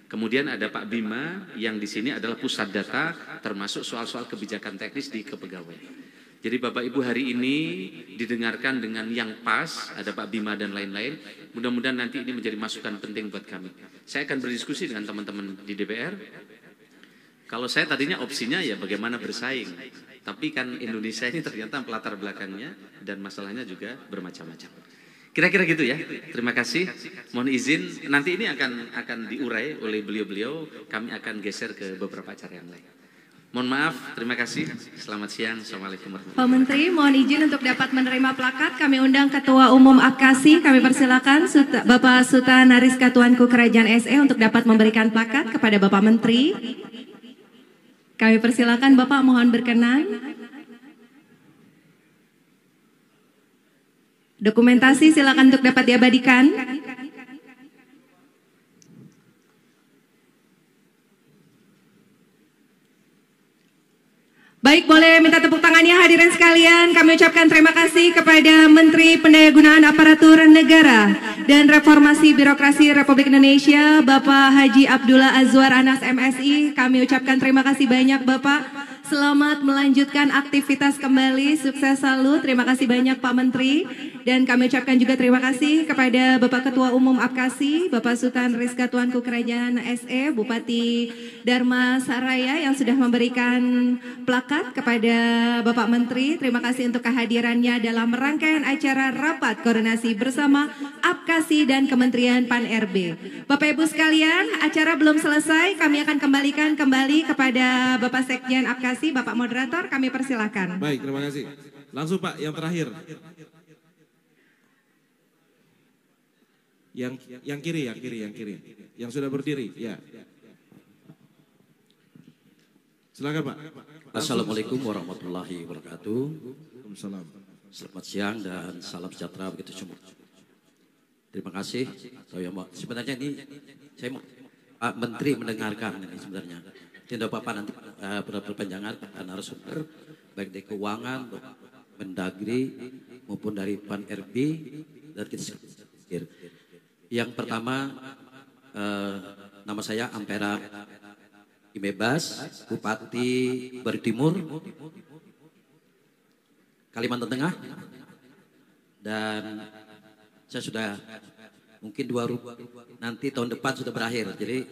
Kemudian ada Pak Bima yang di sini adalah pusat data, termasuk soal-soal kebijakan teknis di kepegawaian. Jadi Bapak Ibu hari ini didengarkan dengan yang pas, ada Pak Bima dan lain-lain. Mudah-mudahan nanti ini menjadi masukan penting buat kami. Saya akan berdiskusi dengan teman-teman di DPR. Kalau saya tadinya opsinya ya bagaimana bersaing. Tapi kan Indonesia ini ternyata latar belakangnya dan masalahnya juga bermacam-macam. Kira-kira gitu ya. Terima kasih. Mohon izin nanti ini akan diurai oleh beliau-beliau. Kami akan geser ke beberapa acara yang lain. Mohon maaf. Terima kasih. Selamat siang. Assalamualaikum warahmatullahi wabarakatuh. Pak Menteri, mohon izin untuk dapat menerima plakat. Kami undang Ketua Umum APKASI. Kami persilakan Bapak Sultan Haris Katuanku Kerajaan SE untuk dapat memberikan plakat kepada Bapak Menteri. Kami persilakan Bapak, mohon berkenan. Dokumentasi silakan untuk dapat diabadikan. Baik, boleh minta tepuk tangannya hadirin sekalian. Kami ucapkan terima kasih kepada Menteri Pendayagunaan Aparatur Negara dan Reformasi Birokrasi Republik Indonesia, Bapak Haji Abdullah Azwar Anas MSI. Kami ucapkan terima kasih banyak Bapak. Selamat melanjutkan aktivitas kembali, sukses selalu. Terima kasih banyak Pak Menteri. Dan kami ucapkan juga terima kasih kepada Bapak Ketua Umum APKASI, Bapak Sultan Rizka Tuanku Kerajaan SE, Bupati Dharma Saraya yang sudah memberikan plakat kepada Bapak Menteri. Terima kasih untuk kehadirannya dalam rangkaian acara rapat koordinasi bersama APKASI dan Kementerian Pan-RB. Bapak Ibu sekalian, acara belum selesai. Kami akan kembalikan kembali kepada Bapak Sekjen APKASI. Bapak Moderator, kami persilahkan. Baik, terima kasih. Langsung Pak, yang terakhir. Yang kiri. Yang sudah berdiri, ya. Silakan Pak. Assalamualaikum warahmatullahi wabarakatuh. Waalaikumsalam. Selamat siang dan salam sejahtera begitu semua. Terima kasih. Sebenarnya ini saya mau Pak Menteri mendengarkan ini sebenarnya. Tidak apa-apa nanti berpanjangan narasumber baik dari keuangan, Mendagri maupun dari Pan RB dan kita. Yang pertama nama saya Ampera Imebas, Bupati Baritimur, Kalimantan Tengah, dan saya sudah mungkin nanti tahun depan sudah berakhir, jadi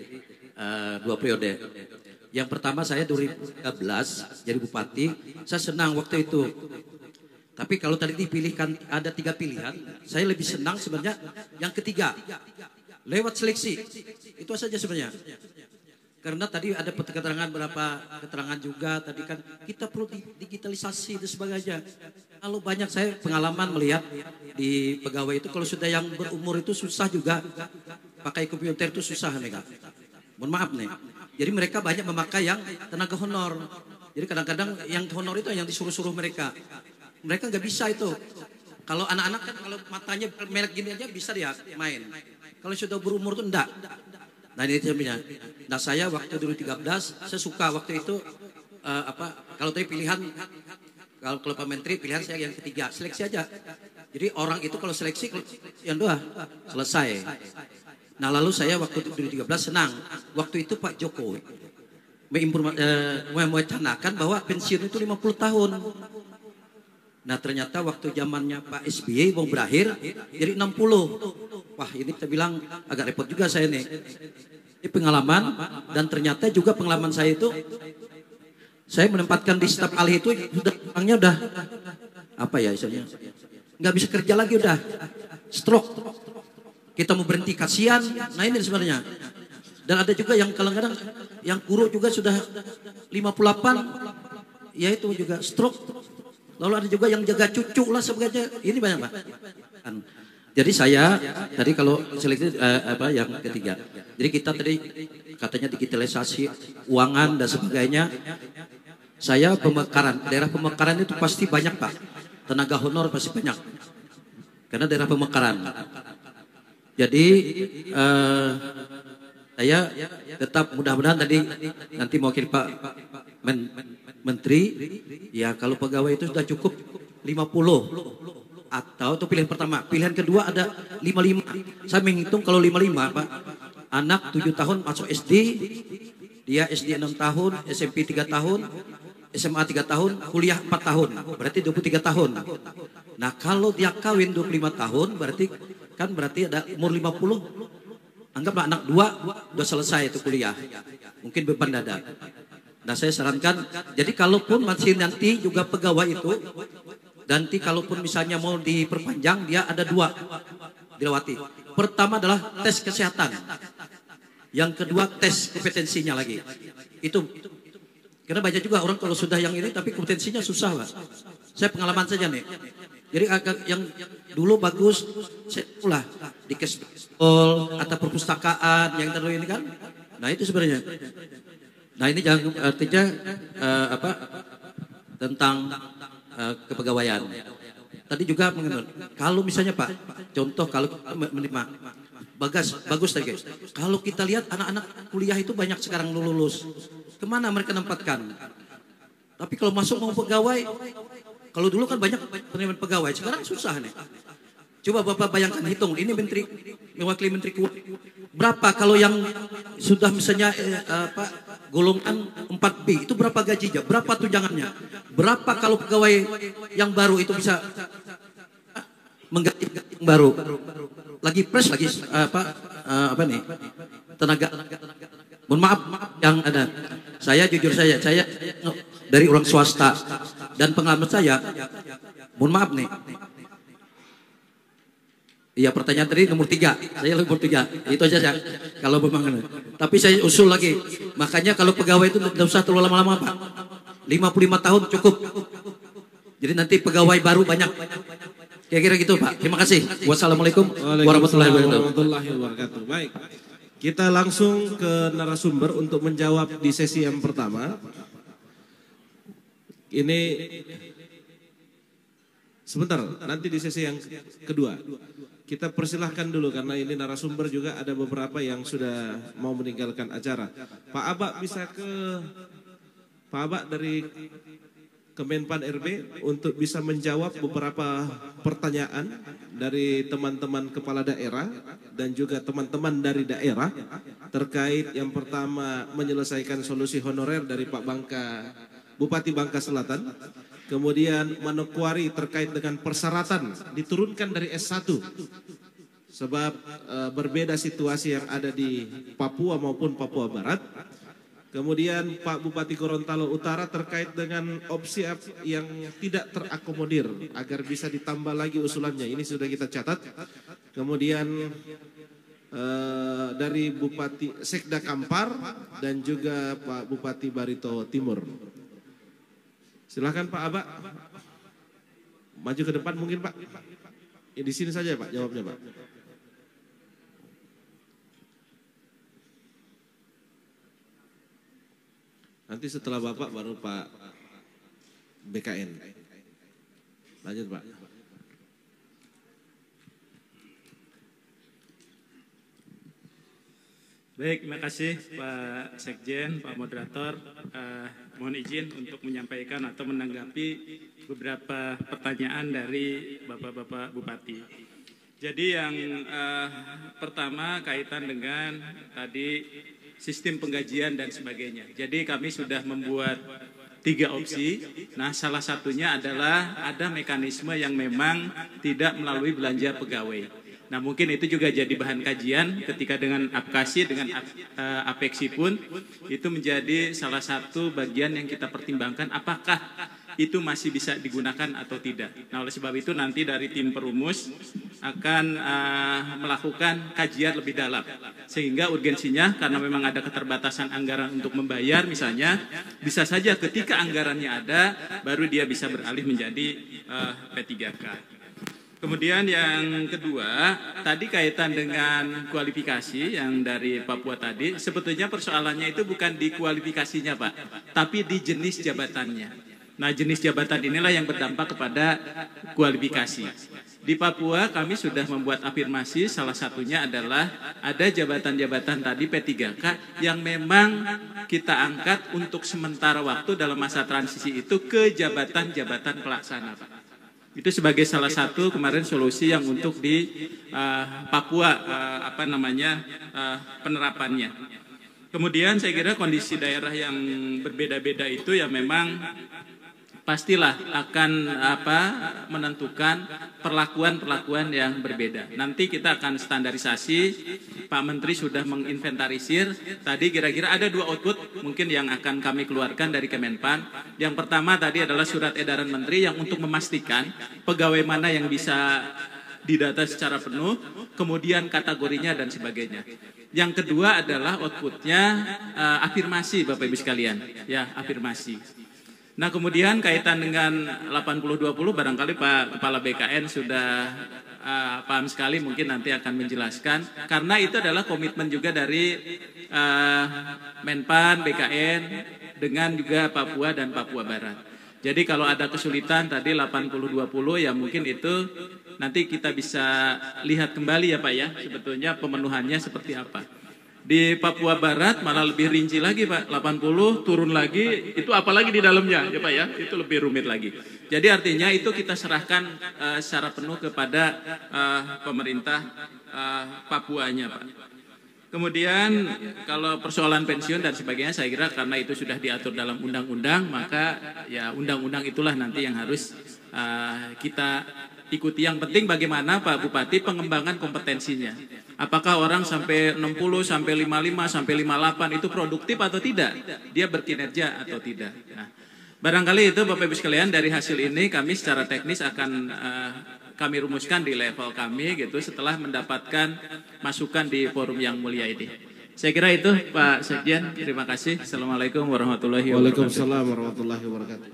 2 periode. Yang pertama saya 2013 jadi bupati, saya senang waktu itu. Tapi kalau tadi dipilihkan ada 3 pilihan, saya lebih senang sebenarnya yang ketiga, lewat seleksi. Itu saja sebenarnya. Karena tadi ada keterangan berapa keterangan juga tadi kan kita perlu digitalisasi dan sebagainya. Kalau banyak saya pengalaman melihat di pegawai itu kalau sudah yang berumur itu susah juga pakai komputer itu susah nih Kak. Mohon maaf nih. Jadi mereka banyak memakai yang tenaga honor. Jadi kadang-kadang yang honor itu yang disuruh-suruh mereka. Mereka nggak bisa itu. Kalau anak-anak kan kalau matanya merek gini aja bisa dia main. Kalau sudah berumur itu enggak. Nah ini sebenarnya. Nah saya waktu 2013 saya suka waktu itu kalau tadi pilihan kalau Pak Menteri pilihan saya yang ketiga seleksi aja. Jadi orang itu kalau seleksi yang 2 selesai. Nah lalu saya waktu 2013 senang. Waktu itu Pak Jokowi mewacanakan bahwa pensiun itu 50 tahun. Nah ternyata waktu zamannya Pak SBY mau berakhir jadi 60. Wah ini kita bilang agak repot juga saya nih. Ini pengalaman dan ternyata juga pengalaman saya itu saya menempatkan di staf ahli itu orangnya udah apa ya istilahnya nggak bisa kerja lagi udah stroke. Kita mau berhenti kasihan. Nah ini sebenarnya. Dan ada juga yang kadang-kadang yang guru juga sudah 58 ya itu juga stroke. Lalu ada juga yang jaga cucu lah sebagainya. Ini banyak Pak. Jadi saya tadi kalau seleksi yang ketiga. Jadi kita tadi katanya digitalisasi uangan dan sebagainya. Saya pemekaran, daerah pemekaran itu pasti banyak Pak. Tenaga honor pasti banyak. Karena daerah pemekaran. Jadi saya tetap mudah-mudahan tadi nanti mau kirim Pak Menteri, ya kalau pegawai itu sudah cukup 50 atau itu pilihan pertama. Pilihan kedua ada 55. Saya menghitung kalau 55 Pak, anak 7 tahun masuk SD, dia SD 6 tahun, SMP 3 tahun, SMA 3 tahun, kuliah 4 tahun, berarti 23 tahun. Nah kalau dia kawin 25 tahun, berarti ada umur 50, anggaplah anak 2 udah selesai itu kuliah, mungkin beban dada. Nah saya sarankan, jadi kalaupun masih nanti juga pegawai itu, nanti kalaupun misalnya mau diperpanjang, dia ada 2 dilewati. Pertama adalah tes kesehatan, yang kedua tes kompetensinya lagi. Itu karena banyak juga orang kalau sudah yang ini tapi kompetensinya susah Pak. Saya pengalaman saja nih. Jadi agak yang dulu bagus, saya di Kespol atau perpustakaan yang terlalu ini kan. Nah itu sebenarnya. Nah ini jangan artinya tentang kepegawaian. Tadi juga mengenai kalau misalnya Pak, contoh kalau menerima bagus tadi guys. Kalau kita lihat anak-anak kuliah itu banyak sekarang lulus. Kemana mereka nempatkan? Tapi kalau masuk mau pegawai, kalau dulu kan banyak penerimaan pegawai, sekarang susah nih. Coba Bapak bayangkan hitung, ini menteri mewakili menteri keuangan. Berapa kalau yang sudah misalnya golongan 4B itu berapa gajinya? Berapa tunjangannya? Berapa kalau pegawai yang baru itu bisa mengganti yang baru? Lagi fresh lagi apa nih? Tenaga. Mohon maaf yang ada. Saya jujur saya dari orang swasta dan pengalaman saya. Mohon maaf nih. Iya pertanyaan tadi nomor 3. Saya nomor 3. Itu aja kalau memang. Tapi saya usul lagi. Makanya kalau pegawai itu tidak usah terlalu lama-lama Pak. 55 tahun cukup. Jadi nanti pegawai baru banyak. Kira-kira gitu Pak. Terima kasih. Wassalamualaikum warahmatullahi wabarakatuh. Baik, kita langsung ke narasumber untuk menjawab di sesi yang pertama. Ini sebentar, nanti di sesi yang kedua. Kita persilahkan dulu karena ini narasumber juga ada beberapa yang sudah mau meninggalkan acara. Pak Abak bisa ke Pak Abak dari Kemenpan RB untuk bisa menjawab beberapa pertanyaan dari teman-teman kepala daerah dan juga teman-teman dari daerah terkait yang pertama menyelesaikan solusi honorer dari Pak Bupati Bangka Selatan, kemudian Manokwari terkait dengan persyaratan diturunkan dari S1 sebab berbeda situasi yang ada di Papua maupun Papua Barat. Kemudian Pak Bupati Gorontalo Utara terkait dengan opsi yang tidak terakomodir agar bisa ditambah lagi usulannya. Ini sudah kita catat. Kemudian dari Bupati Sekda Kampar dan juga Pak Bupati Barito Timur. Silakan Pak Abak. Maju ke depan mungkin Pak. Ya, di sini saja Pak jawabnya Pak. Nanti setelah Bapak baru Pak BKN. Lanjut Pak. Baik, terima kasih Pak Sekjen, Pak Moderator. Mohon izin untuk menyampaikan atau menanggapi beberapa pertanyaan dari Bapak-Bapak Bupati. Jadi yang pertama kaitan dengan tadi sistem penggajian dan sebagainya. Jadi kami sudah membuat 3 opsi. Nah, salah satunya adalah ada mekanisme yang memang tidak melalui belanja pegawai. Nah, mungkin itu juga jadi bahan kajian ketika dengan apkasi, dengan apeksi pun itu menjadi salah satu bagian yang kita pertimbangkan apakah itu masih bisa digunakan atau tidak. Nah, oleh sebab itu nanti dari tim perumus akan melakukan kajian lebih dalam. Sehingga urgensinya karena memang ada keterbatasan anggaran untuk membayar misalnya, bisa saja ketika anggarannya ada, baru dia bisa beralih menjadi P3K. Kemudian yang kedua, tadi kaitan dengan kualifikasi yang dari Papua tadi, sebetulnya persoalannya itu bukan di kualifikasinya Pak, tapi di jenis jabatannya. Nah, jenis jabatan inilah yang berdampak kepada kualifikasi. Di Papua kami sudah membuat afirmasi, salah satunya adalah ada jabatan-jabatan tadi P3K yang memang kita angkat untuk sementara waktu dalam masa transisi itu ke jabatan-jabatan pelaksana Pak. Itu sebagai salah satu kemarin solusi yang untuk di Papua penerapannya. Kemudian saya kira kondisi daerah yang berbeda-beda itu ya memang pastilah akan menentukan perlakuan-perlakuan yang berbeda. Nanti kita akan standarisasi, Pak Menteri sudah menginventarisir, tadi kira-kira ada 2 output mungkin yang akan kami keluarkan dari Kemenpan. Yang pertama tadi adalah surat edaran Menteri yang untuk memastikan pegawai mana yang bisa didata secara penuh, kemudian kategorinya dan sebagainya. Yang kedua adalah outputnya afirmasi Bapak Ibu sekalian, ya afirmasi. Nah, kemudian kaitan dengan 80-20 barangkali Pak Kepala BKN sudah paham sekali, mungkin nanti akan menjelaskan. Karena itu adalah komitmen juga dari Menpan, BKN, dengan juga Papua dan Papua Barat. Jadi kalau ada kesulitan tadi 80-20 ya mungkin itu nanti kita bisa lihat kembali ya Pak ya, sebetulnya pemenuhannya seperti apa. Di Papua Barat malah lebih rinci lagi Pak, 80 turun lagi, itu apalagi di dalamnya ya Pak ya, itu lebih rumit lagi. Jadi artinya itu kita serahkan secara penuh kepada pemerintah Papuanya Pak. Kemudian kalau persoalan pensiun dan sebagainya saya kira karena itu sudah diatur dalam undang-undang, maka ya undang-undang itulah nanti yang harus kita ikuti. Yang penting bagaimana Pak Bupati pengembangan kompetensinya. Apakah orang sampai 60, sampai 55, sampai 58 itu produktif atau tidak? Dia berkinerja atau tidak? Nah, barangkali itu Bapak Ibu sekalian dari hasil ini kami secara teknis akan kami rumuskan di level kami gitu setelah mendapatkan masukan di forum yang mulia ini. Saya kira itu Pak Sekjen, terima kasih. Assalamualaikum warahmatullahi wabarakatuh. Waalaikumsalam warahmatullahi wabarakatuh.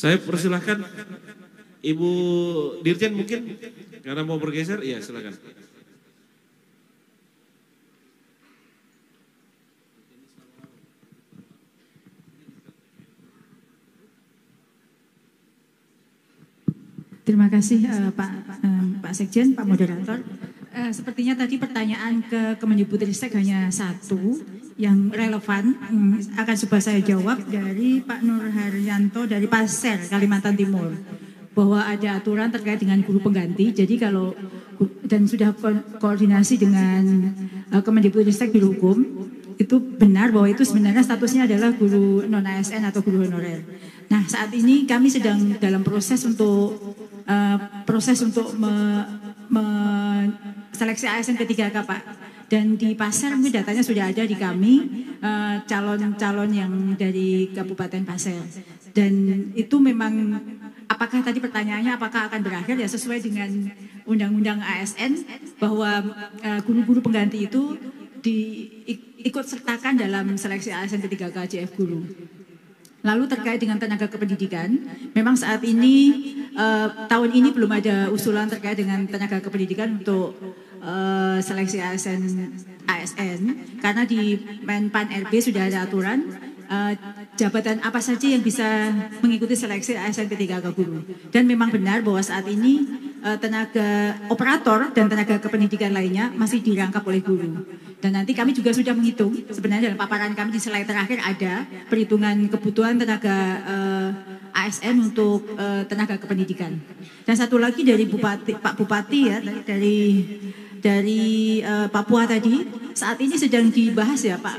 Saya persilahkan Ibu Dirjen mungkin karena mau bergeser, iya silakan. Terima kasih Pak Sekjen, Pak Moderator. Sepertinya tadi pertanyaan ke Kemendikbudristek hanya satu yang relevan, akan coba saya jawab dari Pak Nur Haryanto dari Pasir, Kalimantan Timur, bahwa ada aturan terkait dengan guru pengganti. Jadi kalau dan sudah koordinasi dengan Kemendikbudristek Biro Hukum, itu benar bahwa itu sebenarnya statusnya adalah guru non ASN atau guru honorer. Nah, saat ini kami sedang dalam proses untuk seleksi ASN P3K, Pak. Dan di Pasir mungkin datanya sudah ada di kami, calon-calon yang dari Kabupaten Pasir. Dan itu memang, apakah tadi pertanyaannya apakah akan berakhir, ya sesuai dengan Undang-Undang ASN, bahwa guru-guru pengganti itu ikut sertakan dalam seleksi ASN P3K JF Guru. Lalu terkait dengan tenaga kependidikan, memang saat ini tahun ini belum ada usulan terkait dengan tenaga kependidikan untuk seleksi ASN karena di Menpan RB sudah ada aturan jabatan apa saja yang bisa mengikuti seleksi ASN P3K Guru. Dan memang benar bahwa saat ini tenaga operator dan tenaga kependidikan lainnya masih dirangkap oleh guru. Dan nanti kami juga sudah menghitung, sebenarnya dalam paparan kami di slide terakhir ada perhitungan kebutuhan tenaga ASN untuk tenaga kependidikan. Dan satu lagi dari Pak Bupati ya, dari Papua tadi, saat ini sedang dibahas ya Pak,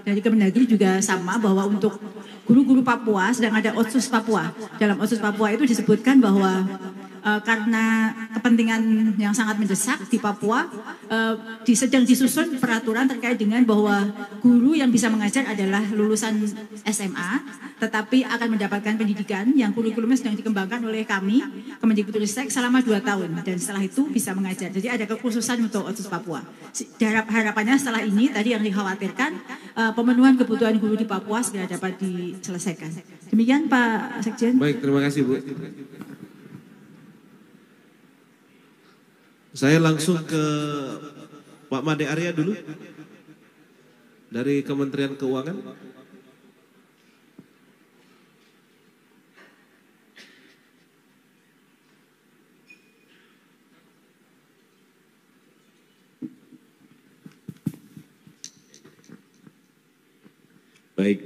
dari Kemendagri juga sama, bahwa untuk guru-guru Papua sedang ada Otsus Papua. Dalam Otsus Papua itu disebutkan bahwa karena kepentingan yang sangat mendesak di Papua, sedang disusun peraturan terkait dengan bahwa guru yang bisa mengajar adalah lulusan SMA, tetapi akan mendapatkan pendidikan yang kurikulumnya sedang dikembangkan oleh kami, Kemendikbudristek, selama 2 tahun. Dan setelah itu bisa mengajar. Jadi ada kekhususan untuk Otsus Papua. Harapannya setelah ini, tadi yang dikhawatirkan, pemenuhan kebutuhan guru di Papua segera dapat diselesaikan. Demikian Pak Sekjen. Baik, terima kasih Bu. Saya langsung ke Pak Made Arya dulu dari Kementerian Keuangan. Baik.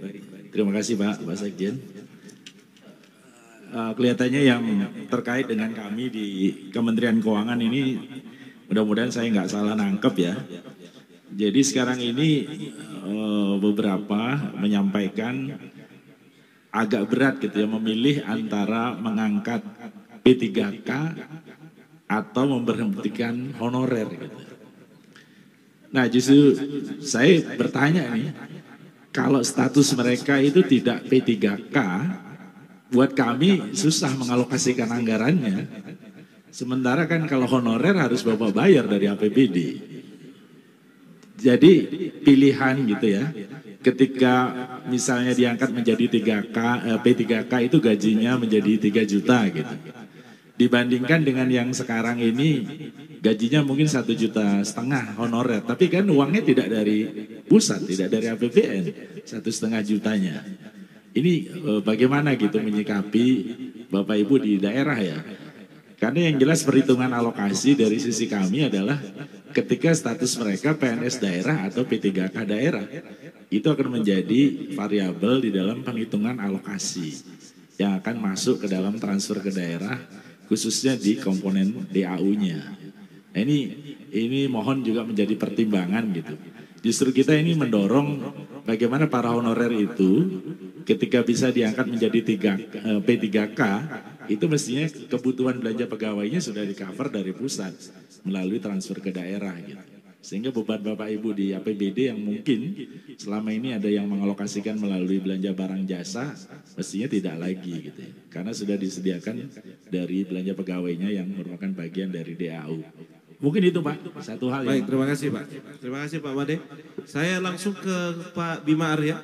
Terima kasih Pak Sekjen. Kelihatannya yang terkait dengan kami di Kementerian Keuangan ini, mudah-mudahan saya nggak salah nangkep ya. Jadi sekarang ini beberapa menyampaikan agak berat gitu ya, memilih antara mengangkat P3K atau memberhentikan honorer gitu. Nah justru saya bertanya nih, kalau status mereka itu tidak P3K, buat kami susah mengalokasikan anggarannya. Sementara kan kalau honorer harus Bapak bayar dari APBD. Jadi pilihan gitu ya. Ketika misalnya diangkat menjadi P3K itu gajinya menjadi 3 juta gitu. Dibandingkan dengan yang sekarang ini gajinya mungkin 1,5 juta honorer. Tapi kan uangnya tidak dari pusat, tidak dari APBN, 1,5 jutanya. Ini bagaimana gitu menyikapi Bapak Ibu di daerah ya. Karena yang jelas perhitungan alokasi dari sisi kami adalah ketika status mereka PNS daerah atau P3K daerah, itu akan menjadi variabel di dalam penghitungan alokasi yang akan masuk ke dalam transfer ke daerah, khususnya di komponen DAU-nya. Nah, ini mohon juga menjadi pertimbangan gitu. Justru kita ini mendorong bagaimana para honorer itu ketika bisa diangkat menjadi P3K, itu mestinya kebutuhan belanja pegawainya sudah di-cover dari pusat melalui transfer ke daerah gitu. Sehingga beban Bapak Ibu di APBD yang mungkin selama ini ada yang mengalokasikan melalui belanja barang jasa, mestinya tidak lagi gitu ya. Karena sudah disediakan dari belanja pegawainya yang merupakan bagian dari DAU. Mungkin itu Pak, satu hal. Baik, terima kasih Pak. Terima kasih Pak Made. Saya langsung ke Pak Bima Arya,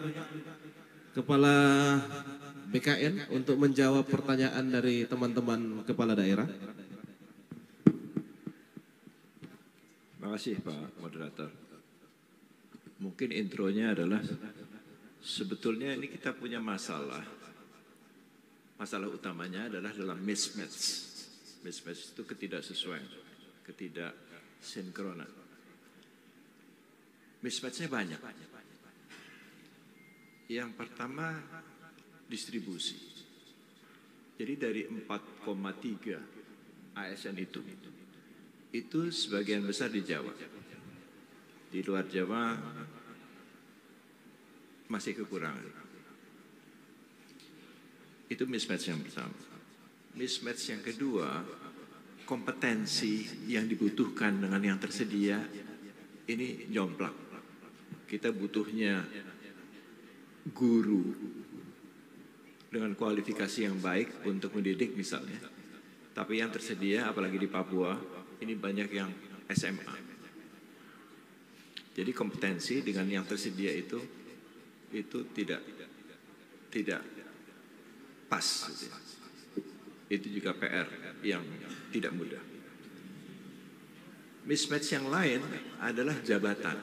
Kepala BKN untuk menjawab pertanyaan dari teman-teman kepala daerah. Terima kasih Pak Moderator. Mungkin intronya adalah sebetulnya ini kita punya masalah. Masalah utamanya adalah dalam mismatch. Mismatch itu ketidaksesuaian, ketidaksinkronan. Mismatchnya banyak. Yang pertama distribusi. Jadi dari 4,3 ASN itu sebagian besar di Jawa. Di luar Jawa masih kekurangan. Itu mismatch yang pertama. Mismatch yang kedua, kompetensi yang dibutuhkan dengan yang tersedia ini jomplang. Kita butuhnya guru dengan kualifikasi yang baik untuk mendidik misalnya. Tapi yang tersedia apalagi di Papua ini banyak yang SMA. Jadi kompetensi dengan yang tersedia itu tidak pas. Itu juga PR yang tidak mudah. Mismatch yang lain adalah jabatan.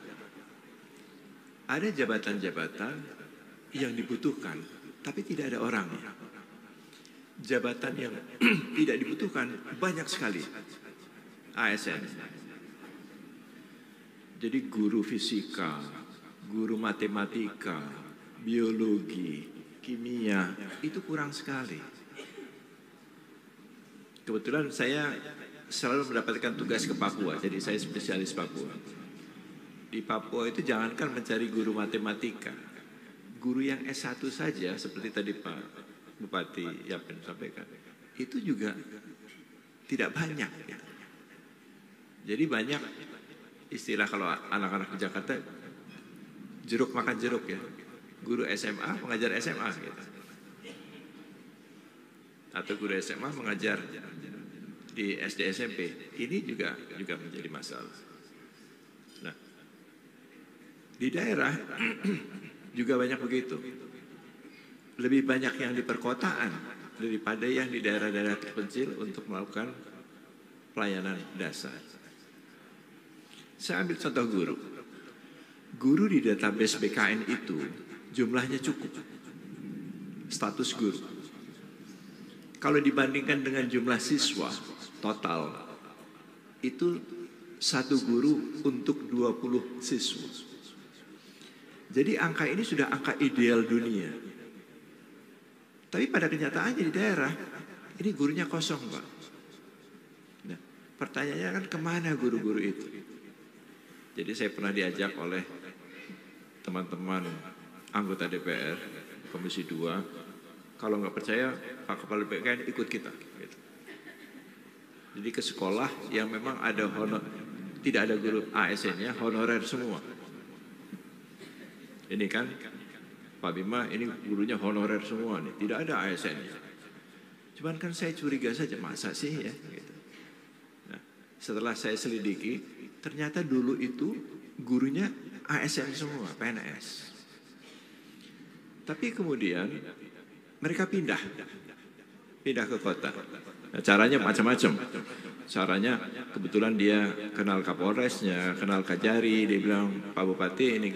Ada jabatan-jabatan yang dibutuhkan, tapi tidak ada orangnya. Jabatan yang tidak dibutuhkan banyak sekali. ASN. Jadi guru fisika, guru matematika, biologi, kimia, itu kurang sekali. Kebetulan saya selalu mendapatkan tugas ke Papua, jadi saya spesialis Papua. Di Papua itu jangankan mencari guru matematika, guru yang S1 saja seperti tadi Pak Bupati Yapen sampaikan, itu juga tidak banyak. Ya. Jadi banyak istilah kalau anak-anak di Jakarta, jeruk makan jeruk ya, guru SMA mengajar SMA gitu. Atau guru SMA mengajar di SD SMP, ini juga menjadi masalah. Nah, di daerah juga banyak begitu. Lebih banyak yang di perkotaan daripada yang di daerah-daerah terpencil untuk melakukan pelayanan dasar. Saya ambil contoh guru. Guru di database BKN itu jumlahnya cukup. Status guru. Kalau dibandingkan dengan jumlah siswa total, itu satu guru untuk 20 siswa. Jadi angka ini sudah angka ideal dunia. Tapi pada kenyataannya di daerah, ini gurunya kosong Pak. Nah, pertanyaannya kan kemana guru-guru itu? Jadi saya pernah diajak oleh teman-teman anggota DPR, Komisi 2, kalau nggak percaya Pak Kepala BKN ikut kita. Gitu. Jadi ke sekolah yang memang ada tidak ada guru ASN-nya, honorer semua. Ini kan Pak Bima, ini gurunya honorer semua nih, tidak ada ASN-nya. Cuman kan saya curiga saja, masa sih ya? Gitu. Nah, setelah saya selidiki, ternyata dulu itu gurunya ASN semua, PNS. Tapi kemudian mereka pindah ke kota. Nah, caranya macam-macam. Caranya kebetulan dia kenal Kapolresnya, kenal Kajari, dia bilang Pak Bupati ini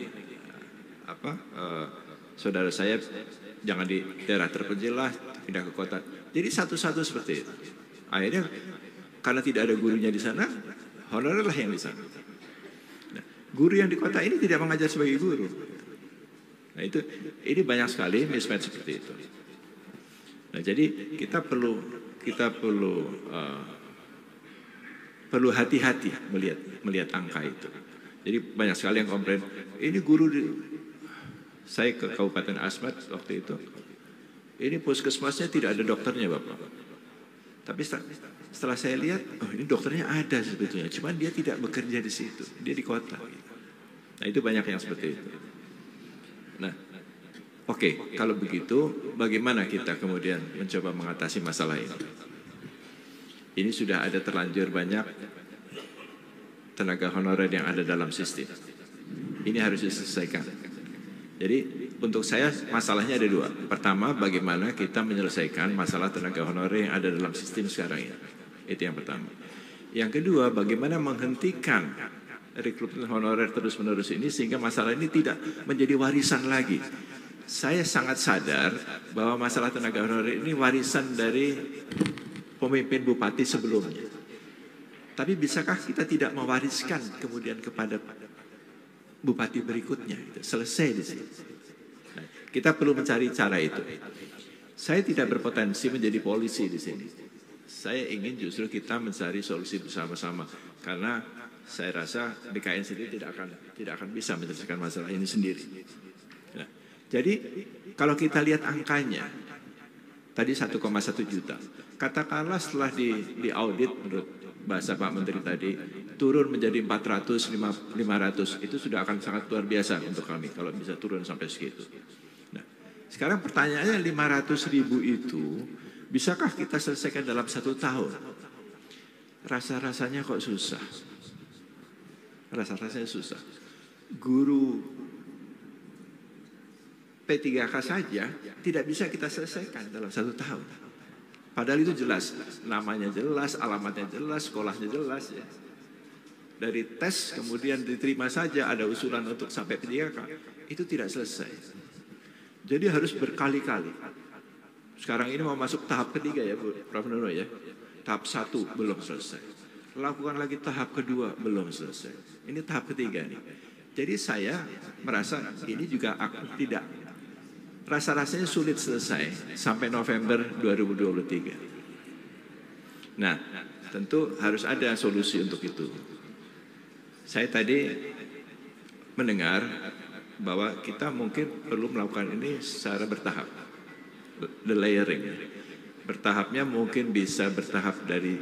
saudara saya jangan di daerah terpencil lah, pindah ke kota. Jadi satu-satu seperti itu. Akhirnya karena tidak ada gurunya di sana, honorer lah yang di sana. Nah, guru yang di kota ini tidak mengajar sebagai guru. Nah ini banyak sekali mismatch seperti itu. Nah jadi kita perlu hati-hati melihat angka itu. Jadi banyak sekali yang komplain. Ini guru saya ke Kabupaten Asmat waktu itu. Ini puskesmasnya tidak ada dokternya Bapak. Tapi setelah saya lihat, oh ini dokternya ada sebetulnya. Cuman dia tidak bekerja di situ. Dia di kota. Nah itu banyak yang seperti itu. Nah, oke, kalau begitu bagaimana kita kemudian mencoba mengatasi masalah ini? Ini sudah ada terlanjur banyak tenaga honorer yang ada dalam sistem. Ini harus diselesaikan. Jadi untuk saya masalahnya ada dua. Pertama, bagaimana kita menyelesaikan masalah tenaga honorer yang ada dalam sistem sekarang ini. Itu yang pertama. Yang kedua, bagaimana menghentikan rekrutmen honorer terus-menerus ini sehingga masalah ini tidak menjadi warisan lagi. Saya sangat sadar bahwa masalah tenaga honorer ini warisan dari pemimpin bupati sebelumnya. Tapi bisakah kita tidak mewariskan kemudian kepada bupati berikutnya? Selesai di sini. Nah, kita perlu mencari cara itu. Saya tidak berpotensi menjadi polisi di sini. Saya ingin justru kita mencari solusi bersama-sama karena saya rasa BKN sendiri tidak akan bisa menyelesaikan masalah ini sendiri. Nah, jadi kalau kita lihat angkanya tadi 1,1 juta. Katakanlah setelah di audit menurut bahasa Pak Menteri tadi turun menjadi 400, 500 itu sudah akan sangat luar biasa untuk kami kalau bisa turun sampai segitu. Nah, sekarang pertanyaannya 500.000 itu bisakah kita selesaikan dalam 1 tahun? Rasa-rasanya kok susah. Rasa-rasanya susah. Guru P3K saja tidak bisa kita selesaikan dalam 1 tahun. Padahal itu jelas, namanya jelas, alamatnya jelas, sekolahnya jelas ya. Dari tes kemudian diterima saja ada usulan untuk sampai P3K, itu tidak selesai. Jadi harus berkali-kali. Sekarang ini mau masuk tahap ketiga ya Prof. Nurul ya. Tahap 1 belum selesai. Lakukan lagi tahap kedua belum selesai. Ini tahap ketiga nih. Jadi saya merasa ini juga tidak rasa-rasanya sulit selesai sampai November 2023. Nah, tentu harus ada solusi untuk itu. Saya tadi mendengar bahwa kita mungkin perlu melakukan ini secara bertahap. The layering. Bertahapnya mungkin bisa bertahap dari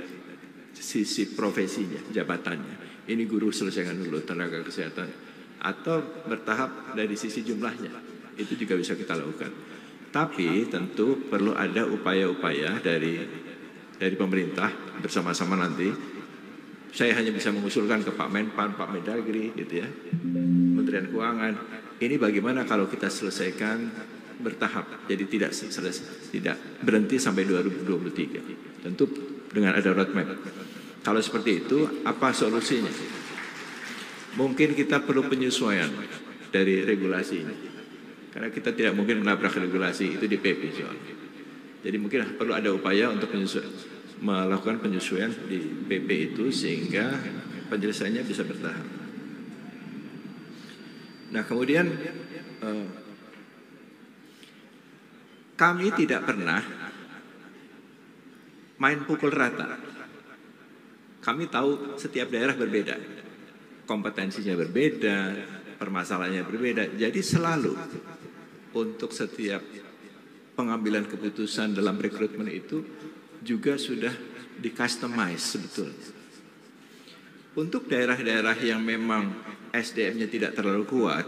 sisi profesinya, jabatannya. Ini guru selesaikan dulu tenaga kesehatan. Atau bertahap dari sisi jumlahnya. Itu juga bisa kita lakukan. Tapi tentu perlu ada upaya-upaya dari pemerintah bersama-sama nanti. Saya hanya bisa mengusulkan ke Pak Menpan, Pak Mendagri, gitu ya, Kementerian Keuangan. Ini bagaimana kalau kita selesaikan bertahap, jadi tidak berhenti sampai 2023. Tentu dengan ada roadmap. Kalau seperti itu, apa solusinya? Mungkin kita perlu penyesuaian dari regulasi ini. Karena kita tidak mungkin menabrak regulasi itu di PP soalnya. Jadi mungkin perlu ada upaya untuk melakukan penyesuaian di PP itu sehingga penyelesaiannya bisa bertahap. Nah kemudian kami tidak pernah main pukul rata. Kami tahu setiap daerah berbeda, kompetensinya berbeda, permasalahannya berbeda. Jadi selalu untuk setiap pengambilan keputusan dalam rekrutmen itu juga sudah di-customize sebetulnya. Untuk daerah-daerah yang memang SDM-nya tidak terlalu kuat,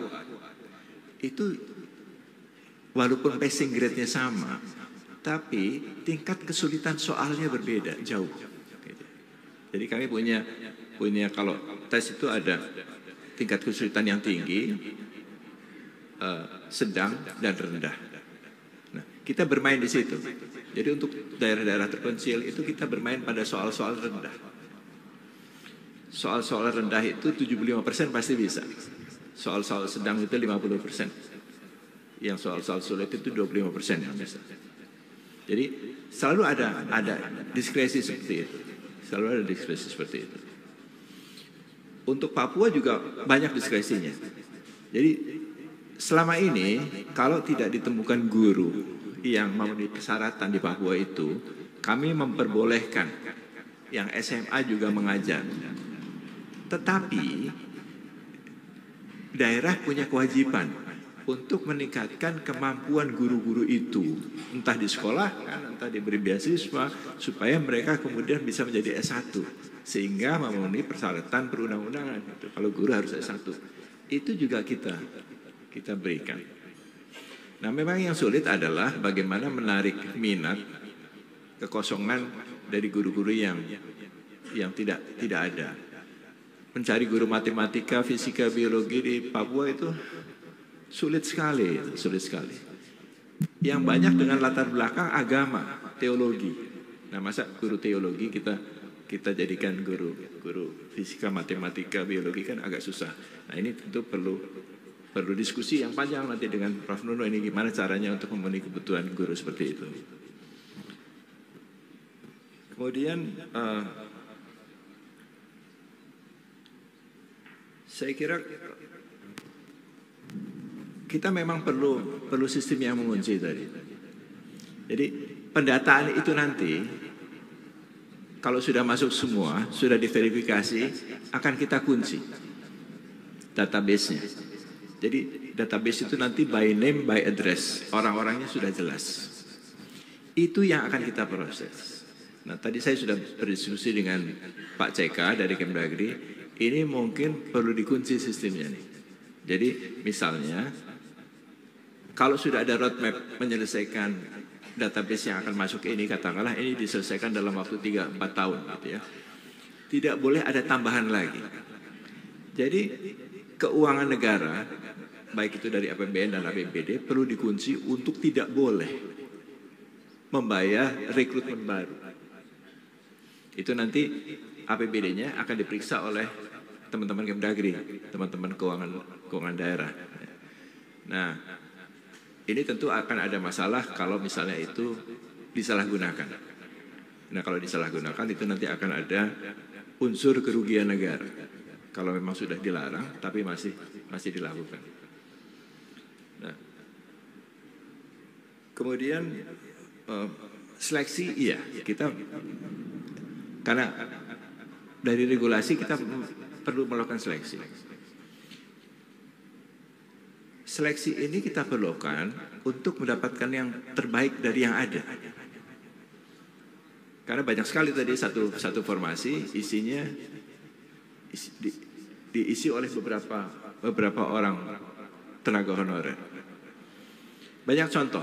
itu walaupun passing grade-nya sama, tapi tingkat kesulitan soalnya berbeda, jauh. Jadi kami punya kalau tes itu ada tingkat kesulitan yang tinggi, sedang dan rendah. Nah, kita bermain di situ. Jadi untuk daerah-daerah terpencil itu kita bermain pada soal-soal rendah. Soal-soal rendah itu 75% pasti bisa. Soal-soal sedang itu 50%. Yang soal-soal sulit itu 25% yang bisa. Jadi selalu ada diskresi seperti itu. Selalu ada diskresi seperti itu. Untuk Papua juga banyak diskresinya. Jadi selama ini kalau tidak ditemukan guru yang memenuhi persyaratan di Papua itu, kami memperbolehkan yang SMA juga mengajar. Tetapi daerah punya kewajiban untuk meningkatkan kemampuan guru-guru itu, entah di sekolah, entah diberi beasiswa, supaya mereka kemudian bisa menjadi S1, sehingga memenuhi persyaratan perundang-undangan. Kalau guru harus S1, itu juga kita berikan. Nah, memang yang sulit adalah bagaimana menarik minat, kekosongan dari guru-guru yang tidak ada. Mencari guru matematika, fisika, biologi di Papua itu Sulit sekali, sulit sekali. Yang banyak dengan latar belakang agama, teologi. Nah, masa guru teologi kita jadikan guru fisika, matematika, biologi kan agak susah. Nah, ini tentu perlu diskusi yang panjang nanti dengan Prof. Nuno, ini gimana caranya untuk memenuhi kebutuhan guru seperti itu. Kemudian saya kira kita memang perlu sistem yang mengunci tadi. Jadi pendataan itu nanti kalau sudah masuk semua, sudah diverifikasi, akan kita kunci database-nya. Jadi database itu nanti by name, by address, orang-orangnya sudah jelas. Itu yang akan kita proses. Nah, tadi saya sudah berdiskusi dengan Pak CK dari Kemdagri, ini mungkin perlu dikunci sistemnya nih. Jadi misalnya kalau sudah ada roadmap menyelesaikan database yang akan masuk ini, katakanlah ini diselesaikan dalam waktu 3-4 tahun gitu ya. Tidak boleh ada tambahan lagi. Jadi keuangan negara, baik itu dari APBN dan APBD, perlu dikunci untuk tidak boleh membayar rekrutmen baru. Itu nanti APBD-nya akan diperiksa oleh teman-teman Kemdagri, teman-teman keuangan daerah. Nah, ini tentu akan ada masalah kalau misalnya itu disalahgunakan. Nah, kalau disalahgunakan itu nanti akan ada unsur kerugian negara. Kalau memang sudah dilarang, tapi masih dilakukan. Nah, kemudian seleksi, iya, kita karena dari regulasi kita perlu melakukan seleksi. Seleksi ini kita perlukan untuk mendapatkan yang terbaik dari yang ada. Karena banyak sekali tadi satu formasi isinya diisi oleh beberapa orang tenaga honorer. Banyak contoh.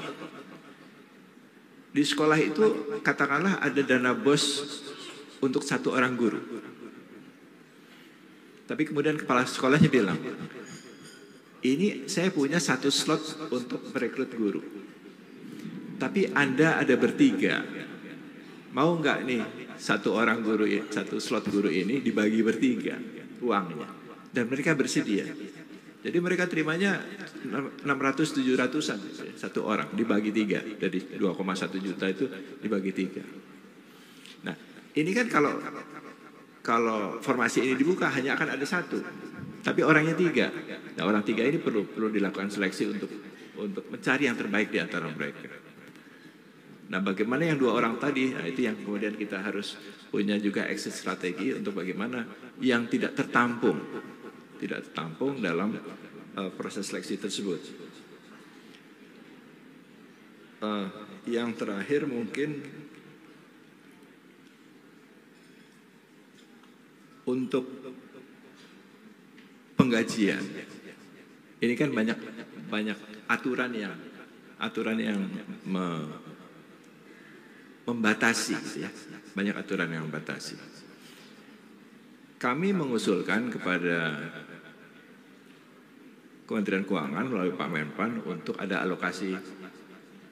Di sekolah itu katakanlah ada dana BOS untuk 1 orang guru. Tapi kemudian kepala sekolahnya bilang, ini saya punya 1 slot untuk merekrut guru. Tapi Anda ada bertiga. Mau nggak nih 1 orang guru, 1 slot guru ini dibagi bertiga uangnya. Dan mereka bersedia. Jadi mereka terimanya 600-700an 1 orang dibagi 3. Dari 2,1 juta itu dibagi 3. Nah, ini kan kalau formasi ini dibuka hanya akan ada 1. Tapi orangnya 3. Nah, orang 3 ini perlu dilakukan seleksi untuk mencari yang terbaik di antara mereka. Nah, bagaimana yang 2 orang tadi? Nah, itu yang kemudian kita harus punya juga exit strategi untuk bagaimana yang tidak tertampung dalam proses seleksi tersebut. Yang terakhir mungkin untuk penggajian. Ini kan banyak aturan yang membatasi, ya. Banyak aturan yang membatasi. Kami mengusulkan kepada Kementerian Keuangan melalui Pak Menpan untuk ada alokasi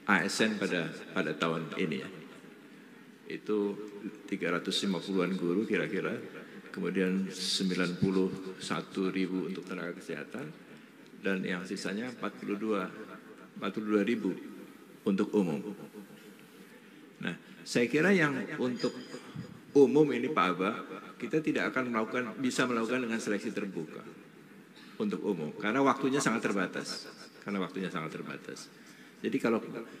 ASN pada tahun ini ya. Itu 350-an guru kira-kira. Kemudian 91.000 untuk tenaga kesehatan dan yang sisanya 42.000 untuk umum. Nah, saya kira yang untuk umum ini Pak Aba, kita tidak akan bisa melakukan dengan seleksi terbuka untuk umum karena waktunya sangat terbatas. Jadi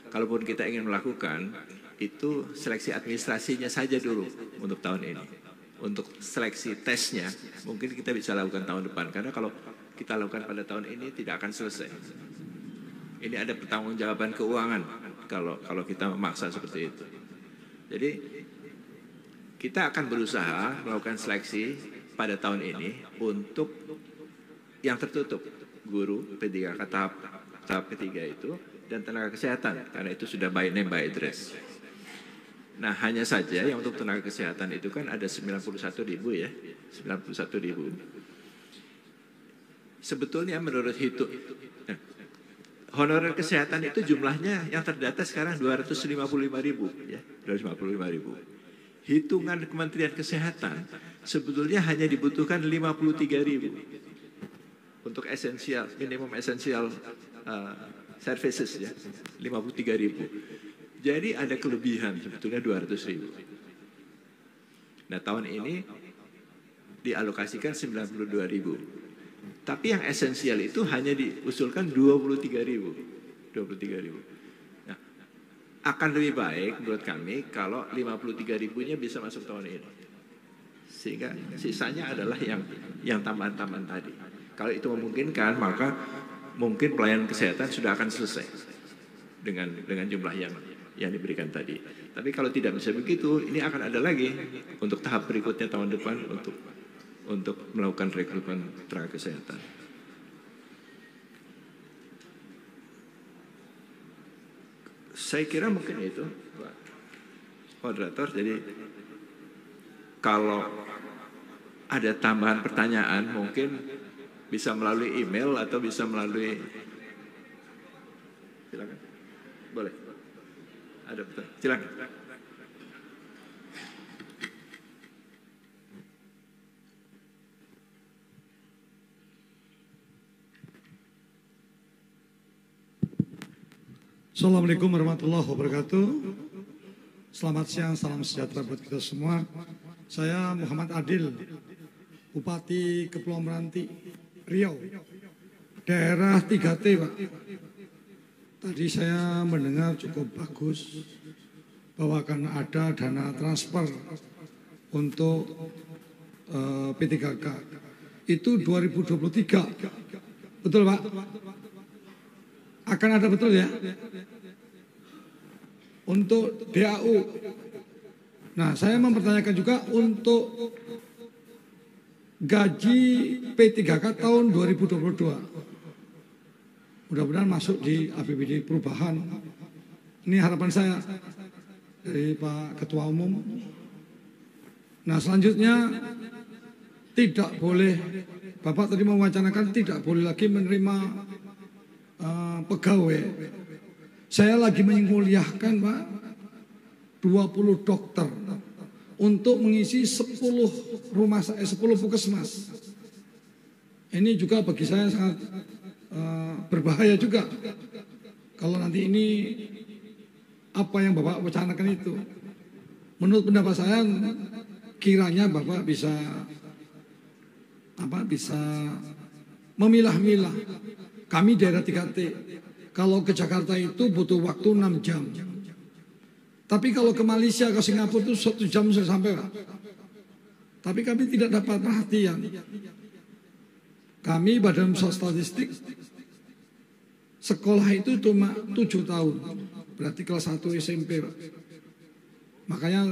kalaupun kita ingin melakukan itu seleksi administrasinya saja dulu untuk tahun ini. Untuk seleksi tesnya mungkin kita bisa lakukan tahun depan karena kalau kita lakukan pada tahun ini tidak akan selesai. Ini ada pertanggungjawaban keuangan kalau kita memaksa seperti itu. Jadi kita akan berusaha melakukan seleksi pada tahun ini untuk yang tertutup, guru P3K tahap ketiga itu dan tenaga kesehatan karena itu sudah by name by address. Nah, hanya saja yang untuk tenaga kesehatan itu kan ada 91.000 ya, 91.000. Sebetulnya menurut honorer kesehatan itu jumlahnya yang terdata sekarang 255.000 ya, 255.000. Hitungan Kementerian Kesehatan sebetulnya hanya dibutuhkan 53.000 untuk esensial, minimum esensial services ya, 53.000. Jadi ada kelebihan sebetulnya 200.000. Nah tahun ini dialokasikan 92.000. Tapi yang esensial itu hanya diusulkan 23.000. Nah, akan lebih baik menurut kami kalau 53.000-nya bisa masuk tahun ini. Sehingga sisanya adalah yang tambahan-tambahan tadi. Kalau itu memungkinkan, maka mungkin pelayanan kesehatan sudah akan selesai dengan jumlah yang diberikan tadi. Tapi kalau tidak bisa begitu, ini akan ada lagi untuk tahap berikutnya tahun depan untuk melakukan rekrutmen tenaga kesehatan. Saya kira mungkin itu, Pak Moderator. Jadi kalau ada tambahan pertanyaan mungkin bisa melalui email atau bisa melalui, silakan, boleh. Ada pertanyaan, silakan. Assalamualaikum warahmatullahi wabarakatuh. Selamat siang, salam sejahtera buat kita semua. Saya Muhammad Adil, Bupati Kepulauan Meranti, Riau, daerah 3T, Pak. Tadi saya mendengar cukup bagus bahwa akan ada dana transfer untuk P3K. Itu 2023, betul Pak? Akan ada betul ya? Untuk DAU. Nah, saya mempertanyakan juga untuk gaji P3K tahun 2022. Mudah-mudahan masuk di APBD perubahan. Ini harapan saya dari Pak Ketua Umum. Nah, selanjutnya tidak boleh, Bapak tadi mewacanakan tidak boleh lagi menerima pegawai. Saya lagi menguliahkan Pak 20 dokter untuk mengisi 10 puskesmas. Ini juga bagi saya sangat berbahaya juga kalau nanti ini apa yang Bapak wacanakan itu. Menurut pendapat saya kiranya Bapak bisa memilah-milah. Kami daerah 3T, kalau ke Jakarta itu butuh waktu 6 jam. Tapi kalau ke Malaysia, ke Singapura itu 1 jam sudah sampai, Pak. Tapi kami tidak dapat perhatian. Kami Badan Pusat Statistik, sekolah itu cuma 7 tahun. Berarti kelas 1 SMP, Pak. Makanya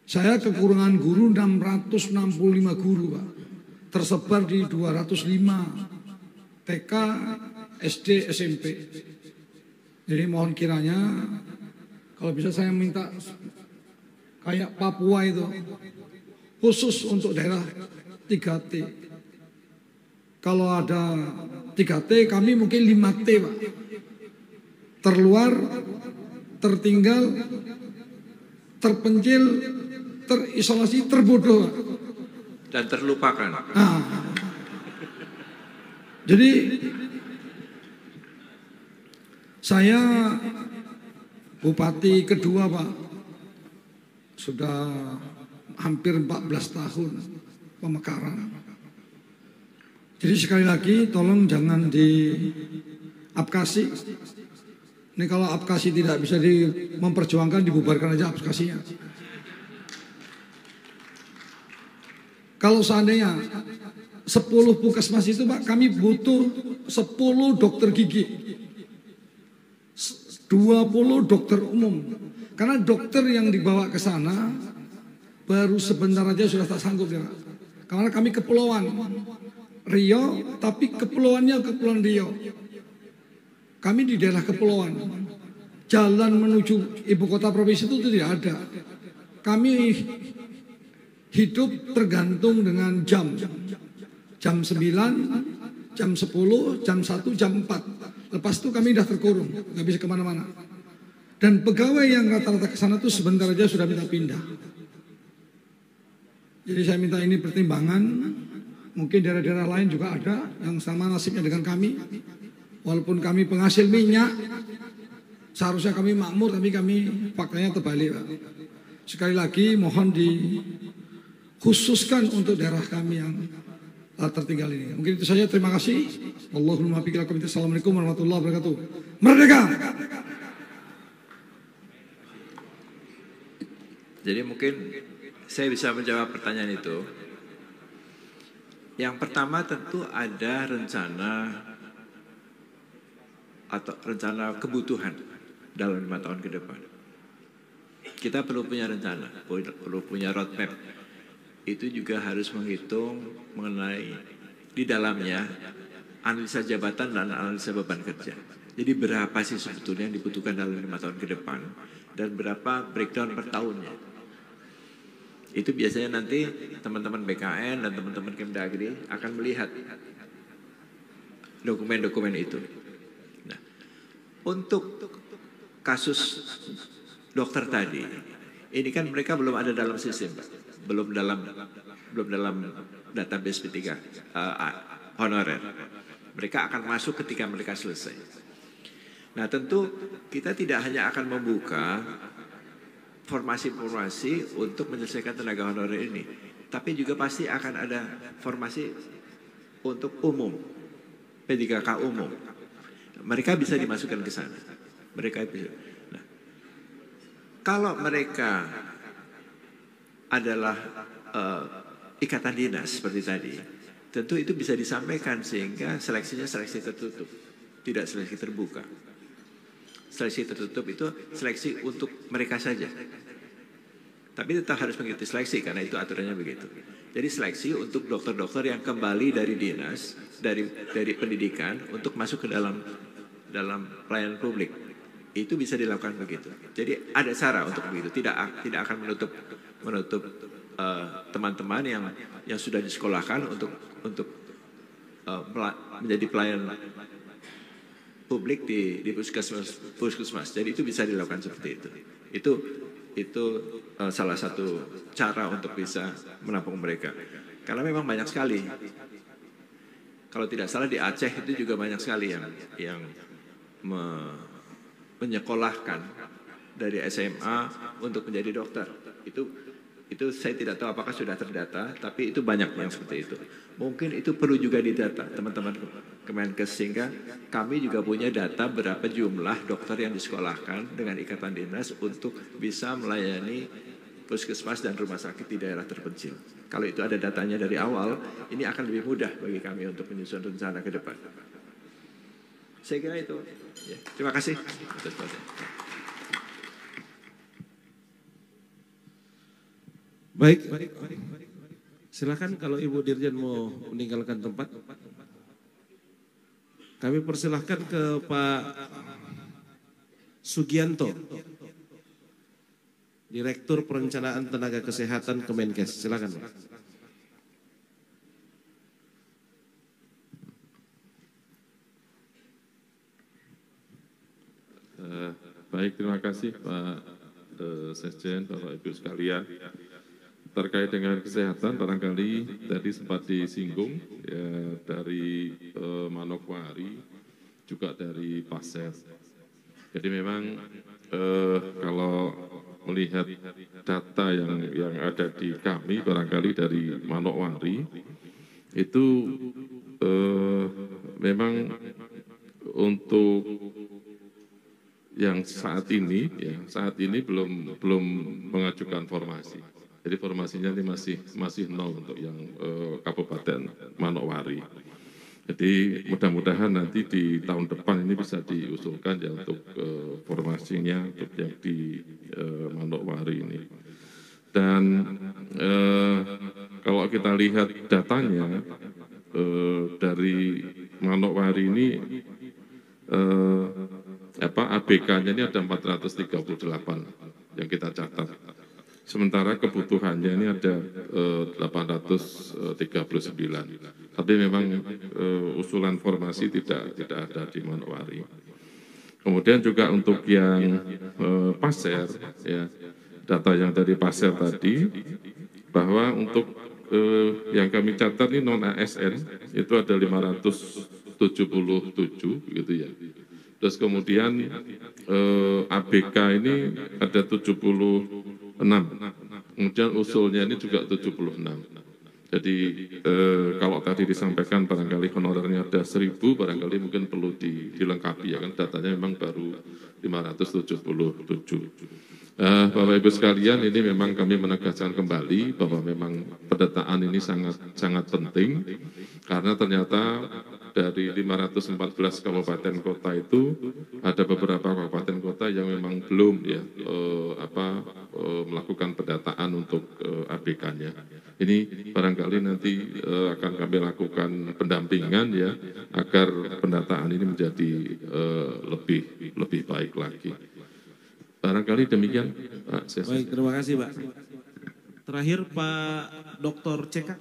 saya kekurangan guru 665 guru, Pak. Tersebar di 205 TK, SD, SMP. Jadi mohon kiranya kalau bisa saya minta kayak Papua itu khusus untuk daerah 3T. Kalau ada 3T kami mungkin 5T Pak. Terluar, tertinggal, terpencil, terisolasi, terbodoh Pak. Dan terlupakan. Jadi saya Bupati kedua Pak, sudah hampir 14 tahun pemekaran. Jadi sekali lagi tolong jangan diabkasi. Ini kalau abkasi tidak bisa memperjuangkan, dibubarkan aja abkasinya. Kalau seandainya 10 puskesmas itu Pak, kami butuh 10 dokter gigi, 20 dokter umum. Karena dokter yang dibawa ke sana baru sebentar aja sudah tak sanggup ya Pak. Karena kami kepulauan Riau, tapi kepulauannya Kepulauan Riau. Kami di daerah kepulauan. Jalan menuju ibu kota provinsi itu tidak ada. Kami hidup tergantung dengan jam 9, jam 10, jam 1, jam 4. Lepas itu kami sudah terkurung, nggak bisa kemana-mana. Dan pegawai yang rata-rata ke sana itu sebentar aja sudah minta pindah. Jadi saya minta ini pertimbangan, mungkin daerah-daerah lain juga ada yang sama nasibnya dengan kami. Walaupun kami penghasil minyak, seharusnya kami makmur, tapi kami faktanya terbalik, Pak. Sekali lagi mohon dikhususkan untuk daerah kami yang tertinggal ini. Mungkin itu saja, terima kasih. Allahumma biqil lakum. Assalamualaikum warahmatullahi wabarakatuh. Merdeka! Jadi mungkin saya bisa menjawab pertanyaan itu. Yang pertama tentu ada rencana atau rencana kebutuhan dalam 5 tahun ke depan. Kita perlu punya rencana, perlu punya roadmap. Itu juga harus menghitung mengenai di dalamnya analisa jabatan dan analisa beban kerja. Jadi berapa sih sebetulnya yang dibutuhkan dalam 5 tahun ke depan dan berapa breakdown per tahunnya. Itu biasanya nanti teman-teman BKN dan teman-teman Kemdagri akan melihat dokumen-dokumen itu. Nah, untuk kasus dokter tadi, ini kan mereka belum ada dalam sistem, belum dalam database P3 honorer. Mereka akan masuk ketika mereka selesai. Nah, tentu kita tidak hanya akan membuka formasi-formasi untuk menyelesaikan tenaga honorer ini, tapi juga pasti akan ada formasi untuk umum, P3K umum. Mereka bisa dimasukkan ke sana. Mereka bisa. Nah, kalau mereka adalah ikatan dinas seperti tadi, tentu itu bisa disampaikan sehingga seleksinya seleksi tertutup, tidak seleksi terbuka. Seleksi tertutup itu seleksi untuk mereka saja. Tapi tetap harus mengikuti seleksi karena itu aturannya begitu. Jadi seleksi untuk dokter-dokter yang kembali dari dinas, dari pendidikan untuk masuk ke dalam pelayanan publik. Itu bisa dilakukan begitu. Jadi ada cara untuk begitu. Tidak akan menutup teman-teman yang sudah disekolahkan untuk menjadi pelayan publik di puskesmas. Jadi itu bisa dilakukan seperti itu. Itu salah satu cara untuk bisa menampung mereka. Karena memang banyak sekali. Kalau tidak salah di Aceh itu juga banyak sekali yang menyekolahkan dari SMA untuk menjadi dokter. Itu saya tidak tahu apakah sudah terdata, tapi itu banyak yang seperti itu. Mungkin itu perlu juga didata, teman-teman Kemenkes, sehingga kami juga punya data berapa jumlah dokter yang disekolahkan dengan ikatan dinas untuk bisa melayani puskesmas dan rumah sakit di daerah terpencil. Kalau itu ada datanya dari awal, ini akan lebih mudah bagi kami untuk menyusun rencana ke depan. Saya kira itu. Ya, terima kasih. Baik. Silakan kalau Ibu Dirjen mau meninggalkan tempat. Kami persilahkan ke Pak Sugianto, Direktur Perencanaan Tenaga Kesehatan Kemenkes. Silakan, Pak. Baik, terima kasih Pak Sekjen, Bapak Ibu sekalian. Terkait dengan kesehatan, barangkali tadi sempat disinggung ya, dari Manokwari, juga dari Pasir. Jadi memang kalau melihat data yang ada di kami, barangkali dari Manokwari, itu memang untuk yang saat ini belum mengajukan formasi. Jadi formasinya ini masih nol untuk yang Kabupaten Manokwari. Jadi mudah-mudahan nanti di tahun depan ini bisa diusulkan ya untuk formasinya untuk yang di Manokwari ini. Dan kalau kita lihat datanya dari Manokwari ini ABK-nya ini ada 438 yang kita catat. Sementara kebutuhannya ini ada 839. Tapi memang usulan formasi tidak ada di Manokwari. Kemudian juga untuk yang Pasir, ya, data yang dari Pasir tadi, bahwa untuk yang kami catat ini non ASN itu ada 577 gitu ya. Terus kemudian ABK ini ada 76. Kemudian usulnya ini juga 76. Jadi kalau tadi disampaikan barangkali honorernya ada 1000, barangkali mungkin perlu dilengkapi ya kan, datanya memang baru 577. Bapak Ibu sekalian, ini memang kami menegaskan kembali bahwa memang pendataan ini sangat penting, karena ternyata dari 514 kabupaten kota itu ada beberapa kabupaten kota yang memang belum ya melakukan pendataan untuk ABK-nya. Ini barangkali nanti akan kami lakukan pendampingan ya, agar pendataan ini menjadi lebih baik lagi. Barangkali demikian, Pak. Baik, terima kasih, Pak. Terakhir Pak Dr. CK.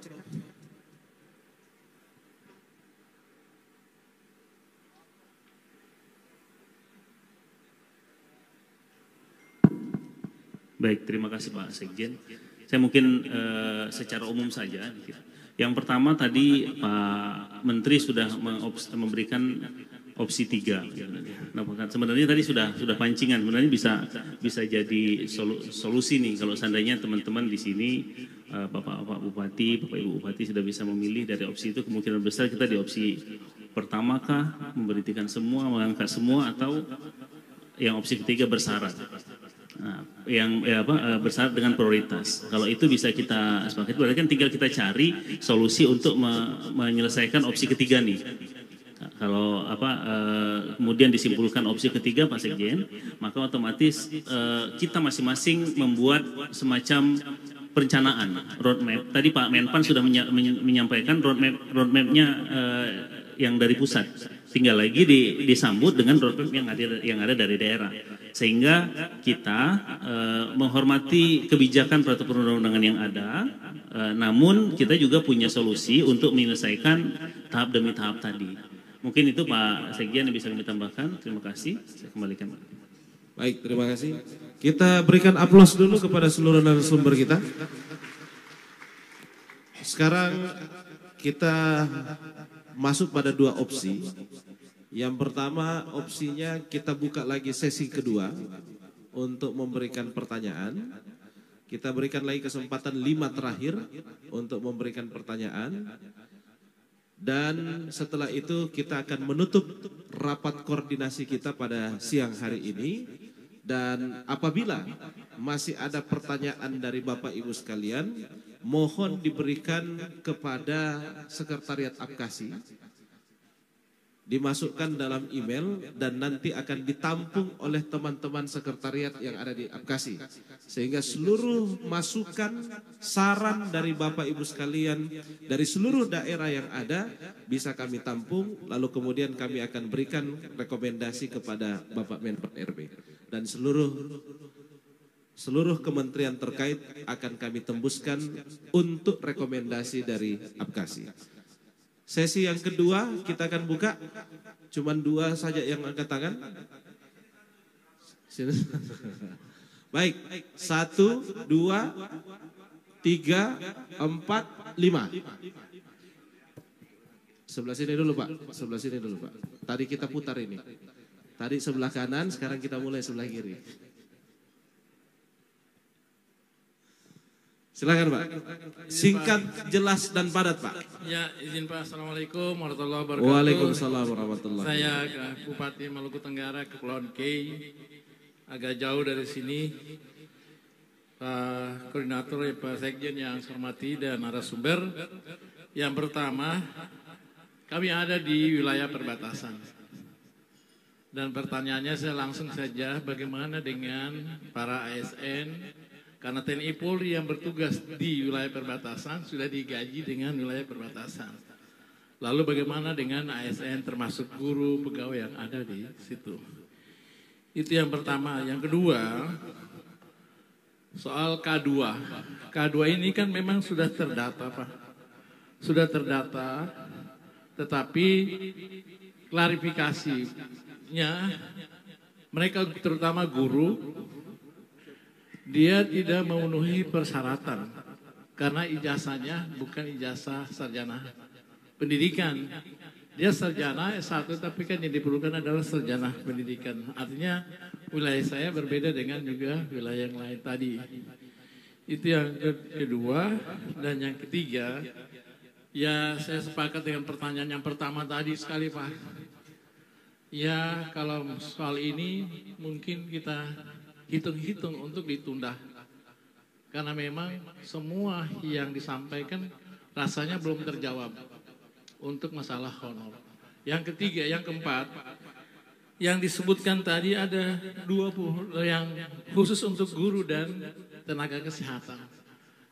Baik, terima kasih Pak Sekjen. Saya mungkin secara umum saja. Yang pertama tadi Pak Menteri sudah memberikan opsi 3. Nah, sebenarnya tadi sudah pancingan. Sebenarnya bisa jadi solusi nih kalau seandainya teman-teman di sini Bapak Bupati, Bapak Ibu Bupati sudah bisa memilih dari opsi itu, kemungkinan besar kita di opsi pertama kah, memberhentikan semua, mengangkat semua, atau yang opsi ketiga bersyarat. Nah, yang bersyarat dengan prioritas. Kalau itu bisa kita sepakati, berarti kan tinggal kita cari solusi untuk menyelesaikan opsi ketiga nih. Nah, kalau kemudian disimpulkan opsi ketiga Pak Sekjen, maka otomatis kita masing-masing membuat semacam perencanaan roadmap. Tadi Pak Menpan sudah menyampaikan roadmapnya yang dari pusat. Tinggal lagi disambut dengan roadmap yang ada dari daerah. Sehingga kita menghormati kebijakan peraturan perundang-undangan yang ada, namun kita juga punya solusi untuk menyelesaikan tahap demi tahap tadi. Mungkin itu Pak Sekjen yang bisa kami tambahkan. Terima kasih. Saya kembalikan. Baik, terima kasih. Kita berikan aplaus dulu kepada seluruh narasumber kita. Sekarang kita masuk pada 2 opsi. Yang pertama opsinya kita buka lagi sesi kedua untuk memberikan pertanyaan. Kita berikan lagi kesempatan 5 terakhir untuk memberikan pertanyaan. Dan setelah itu kita akan menutup rapat koordinasi kita pada siang hari ini. Dan apabila masih ada pertanyaan dari Bapak Ibu sekalian, mohon diberikan kepada Sekretariat Apkasi, dimasukkan dalam email dan nanti akan ditampung oleh teman-teman sekretariat yang ada di Apkasi. Sehingga seluruh masukan, saran dari Bapak Ibu sekalian dari seluruh daerah yang ada bisa kami tampung, lalu kemudian kami akan berikan rekomendasi kepada Bapak Menpan RB. Dan seluruh kementerian terkait akan kami tembuskan untuk rekomendasi dari Apkasi. Sesi yang kedua kita akan buka, cuman 2 saja yang angkat tangan. Baik, 1, 2, 3, 4, 5. Sebelah sini dulu Pak, sebelah sini dulu Pak. Tadi kita putar ini. Tadi sebelah kanan, sekarang kita mulai sebelah kiri. Silakan Pak. Singkat, jelas dan padat Pak. Ya, izin Pak. Assalamualaikum warahmatullahi wabarakatuh. Waalaikumsalam warahmatullahi wabarakatuh. Saya Bupati Maluku Tenggara, Kepulauan Kei, agak jauh dari sini. Pak Koordinator, Pak Sekjen yang saya hormati dan narasumber. Yang pertama, kami ada di wilayah perbatasan. Dan pertanyaannya saya langsung saja, bagaimana dengan para ASN? Karena TNI Polri yang bertugas di wilayah perbatasan sudah digaji dengan wilayah perbatasan. Lalu bagaimana dengan ASN termasuk guru, pegawai yang ada di situ? Itu yang pertama. Yang kedua, soal K2. K2 ini kan memang sudah terdata Pak. sudah terdata, tetapi klarifikasinya mereka terutama guru, dia tidak memenuhi persyaratan karena ijazahnya bukan ijazah sarjana pendidikan. Dia sarjana S1 tapi kan yang diperlukan adalah sarjana pendidikan. Artinya wilayah saya berbeda dengan juga wilayah yang lain tadi. Itu yang kedua. Dan yang ketiga, ya saya sepakat dengan pertanyaan yang pertama tadi sekali Pak. Ya kalau soal ini mungkin kita hitung-hitung untuk ditunda. Karena memang semua yang disampaikan rasanya belum terjawab untuk masalah honor. Yang ketiga, yang keempat, yang disebutkan tadi ada 20 yang khusus untuk guru dan tenaga kesehatan.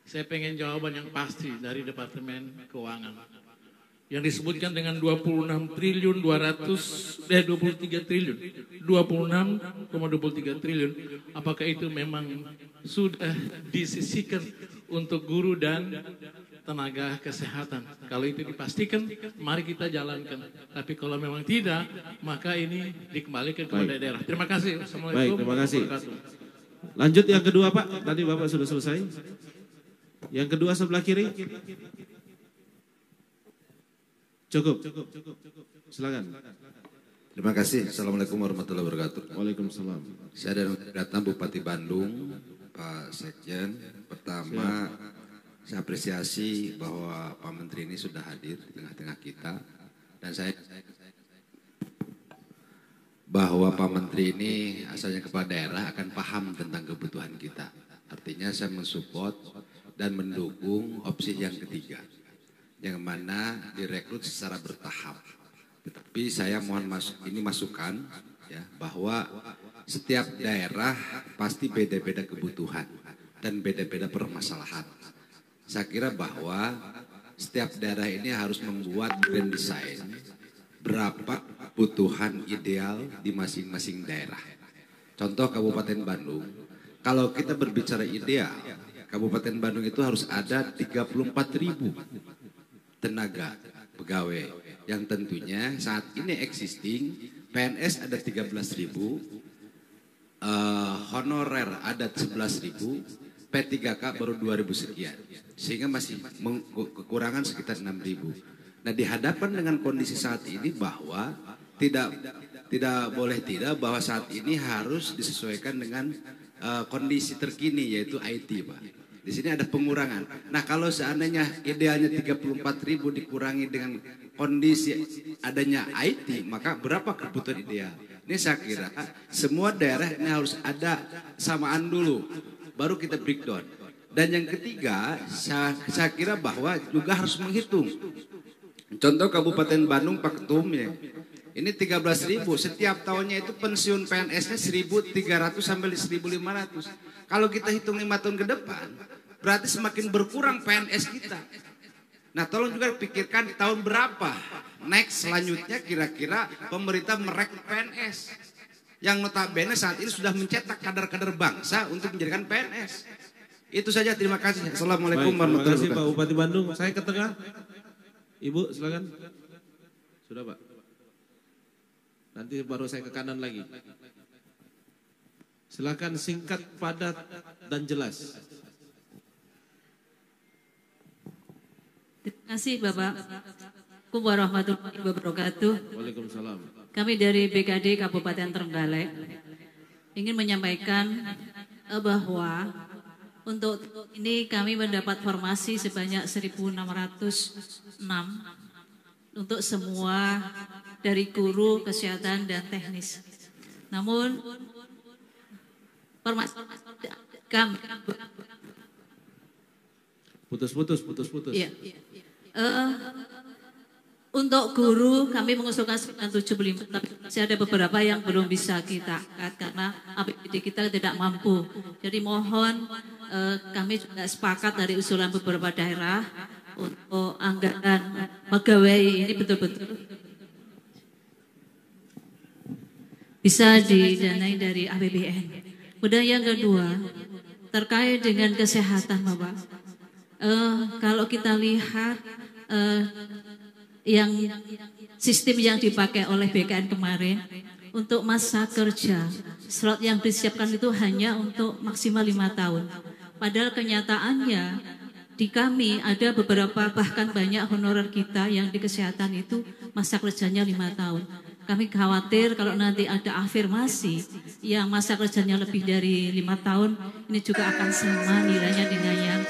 Saya pengen jawaban yang pasti dari Departemen Keuangan. Yang disebutkan dengan 23 triliun, 26,23 triliun. Apakah itu memang sudah disisihkan untuk guru dan tenaga kesehatan? Kalau itu dipastikan, mari kita jalankan. Tapi kalau memang tidak, maka ini dikembalikan kepada daerah. Terima kasih. Baik, Assalamualaikum terima kasih. warahmatullahi wabarakatuh. Lanjut yang kedua Pak, tadi Bapak sudah selesai. Yang kedua sebelah kiri. Cukup. Silakan. Terima kasih. Assalamualaikum warahmatullahi wabarakatuh. Waalaikumsalam. Saya datang Bupati Bandung, Pak Sekjen. Pertama, saya apresiasi bahwa Pak Menteri ini sudah hadir di tengah-tengah kita. Dan saya bahwa Pak Menteri ini asalnya kepala daerah akan paham tentang kebutuhan kita. Artinya saya mensupport dan mendukung opsi yang ketiga, yang mana direkrut secara bertahap. Tetapi saya mohon ini masukan ya, bahwa setiap daerah pasti beda-beda kebutuhan dan beda-beda permasalahan. Saya kira bahwa setiap daerah ini harus membuat grand design berapa kebutuhan ideal di masing-masing daerah. Contoh Kabupaten Bandung, kalau kita berbicara ideal, Kabupaten Bandung itu harus ada 34.000 tenaga pegawai yang tentunya saat ini existing PNS ada 13.000, honorer ada 11.000, P3K baru 2.000 sekian, sehingga masih kekurangan sekitar 6.000. Nah, di hadapan dengan kondisi saat ini bahwa tidak boleh tidak bahwa saat ini harus disesuaikan dengan kondisi terkini yaitu IT, Pak. Di sini ada pengurangan. Nah, kalau seandainya idealnya 34.000 dikurangi dengan kondisi adanya IT, maka berapa kebutuhan ideal? Ini saya kira semua daerah ini harus ada samaan dulu, baru kita breakdown. Dan yang ketiga, saya kira bahwa juga harus menghitung. Contoh Kabupaten Bandung, Pak Ketum ya, ini 13.000, setiap tahunnya itu pensiun PNS-nya 1.300 sampai 1.500. Kalau kita hitung 5 tahun ke depan, berarti semakin berkurang PNS kita. Nah, tolong juga pikirkan tahun berapa next selanjutnya kira-kira pemerintah merekrut PNS. Yang notabene saat ini sudah mencetak kader-kader bangsa untuk menjadikan PNS. Itu saja, terima kasih. Assalamualaikum warahmatullahi wabarakatuh. Terima kasih Pak Bupati Bandung. Saya ke tengah. Ibu silakan. Sudah Pak. Nanti baru saya ke kanan lagi. Silakan singkat, padat, dan jelas. Terima kasih Bapak. Assalamualaikum warahmatullahi wabarakatuh. Waalaikumsalam. Kami dari BKD Kabupaten Trenggalek ingin menyampaikan bahwa untuk ini kami mendapat formasi sebanyak 1.606 untuk semua dari guru, kesehatan, dan teknis. Namun formasi kami putus. Iya. Untuk guru kami mengusulkan 975, tapi masih ada beberapa yang belum bisa kita angkat karena APBD kita tidak mampu. Jadi mohon kami juga sepakat dari usulan beberapa daerah untuk anggaran pegawai ini betul-betul bisa didanai dari APBN. Kemudian yang kedua terkait dengan kesehatan Bapak. Kalau kita lihat yang sistem yang dipakai oleh BKN kemarin untuk masa kerja. Slot yang disiapkan itu hanya untuk maksimal 5 tahun. Padahal kenyataannya di kami ada beberapa bahkan banyak honorer kita yang di kesehatan itu masa kerjanya 5 tahun. Kami khawatir kalau nanti ada afirmasi yang masa kerjanya lebih dari 5 tahun, ini juga akan sama nilainya dengan yang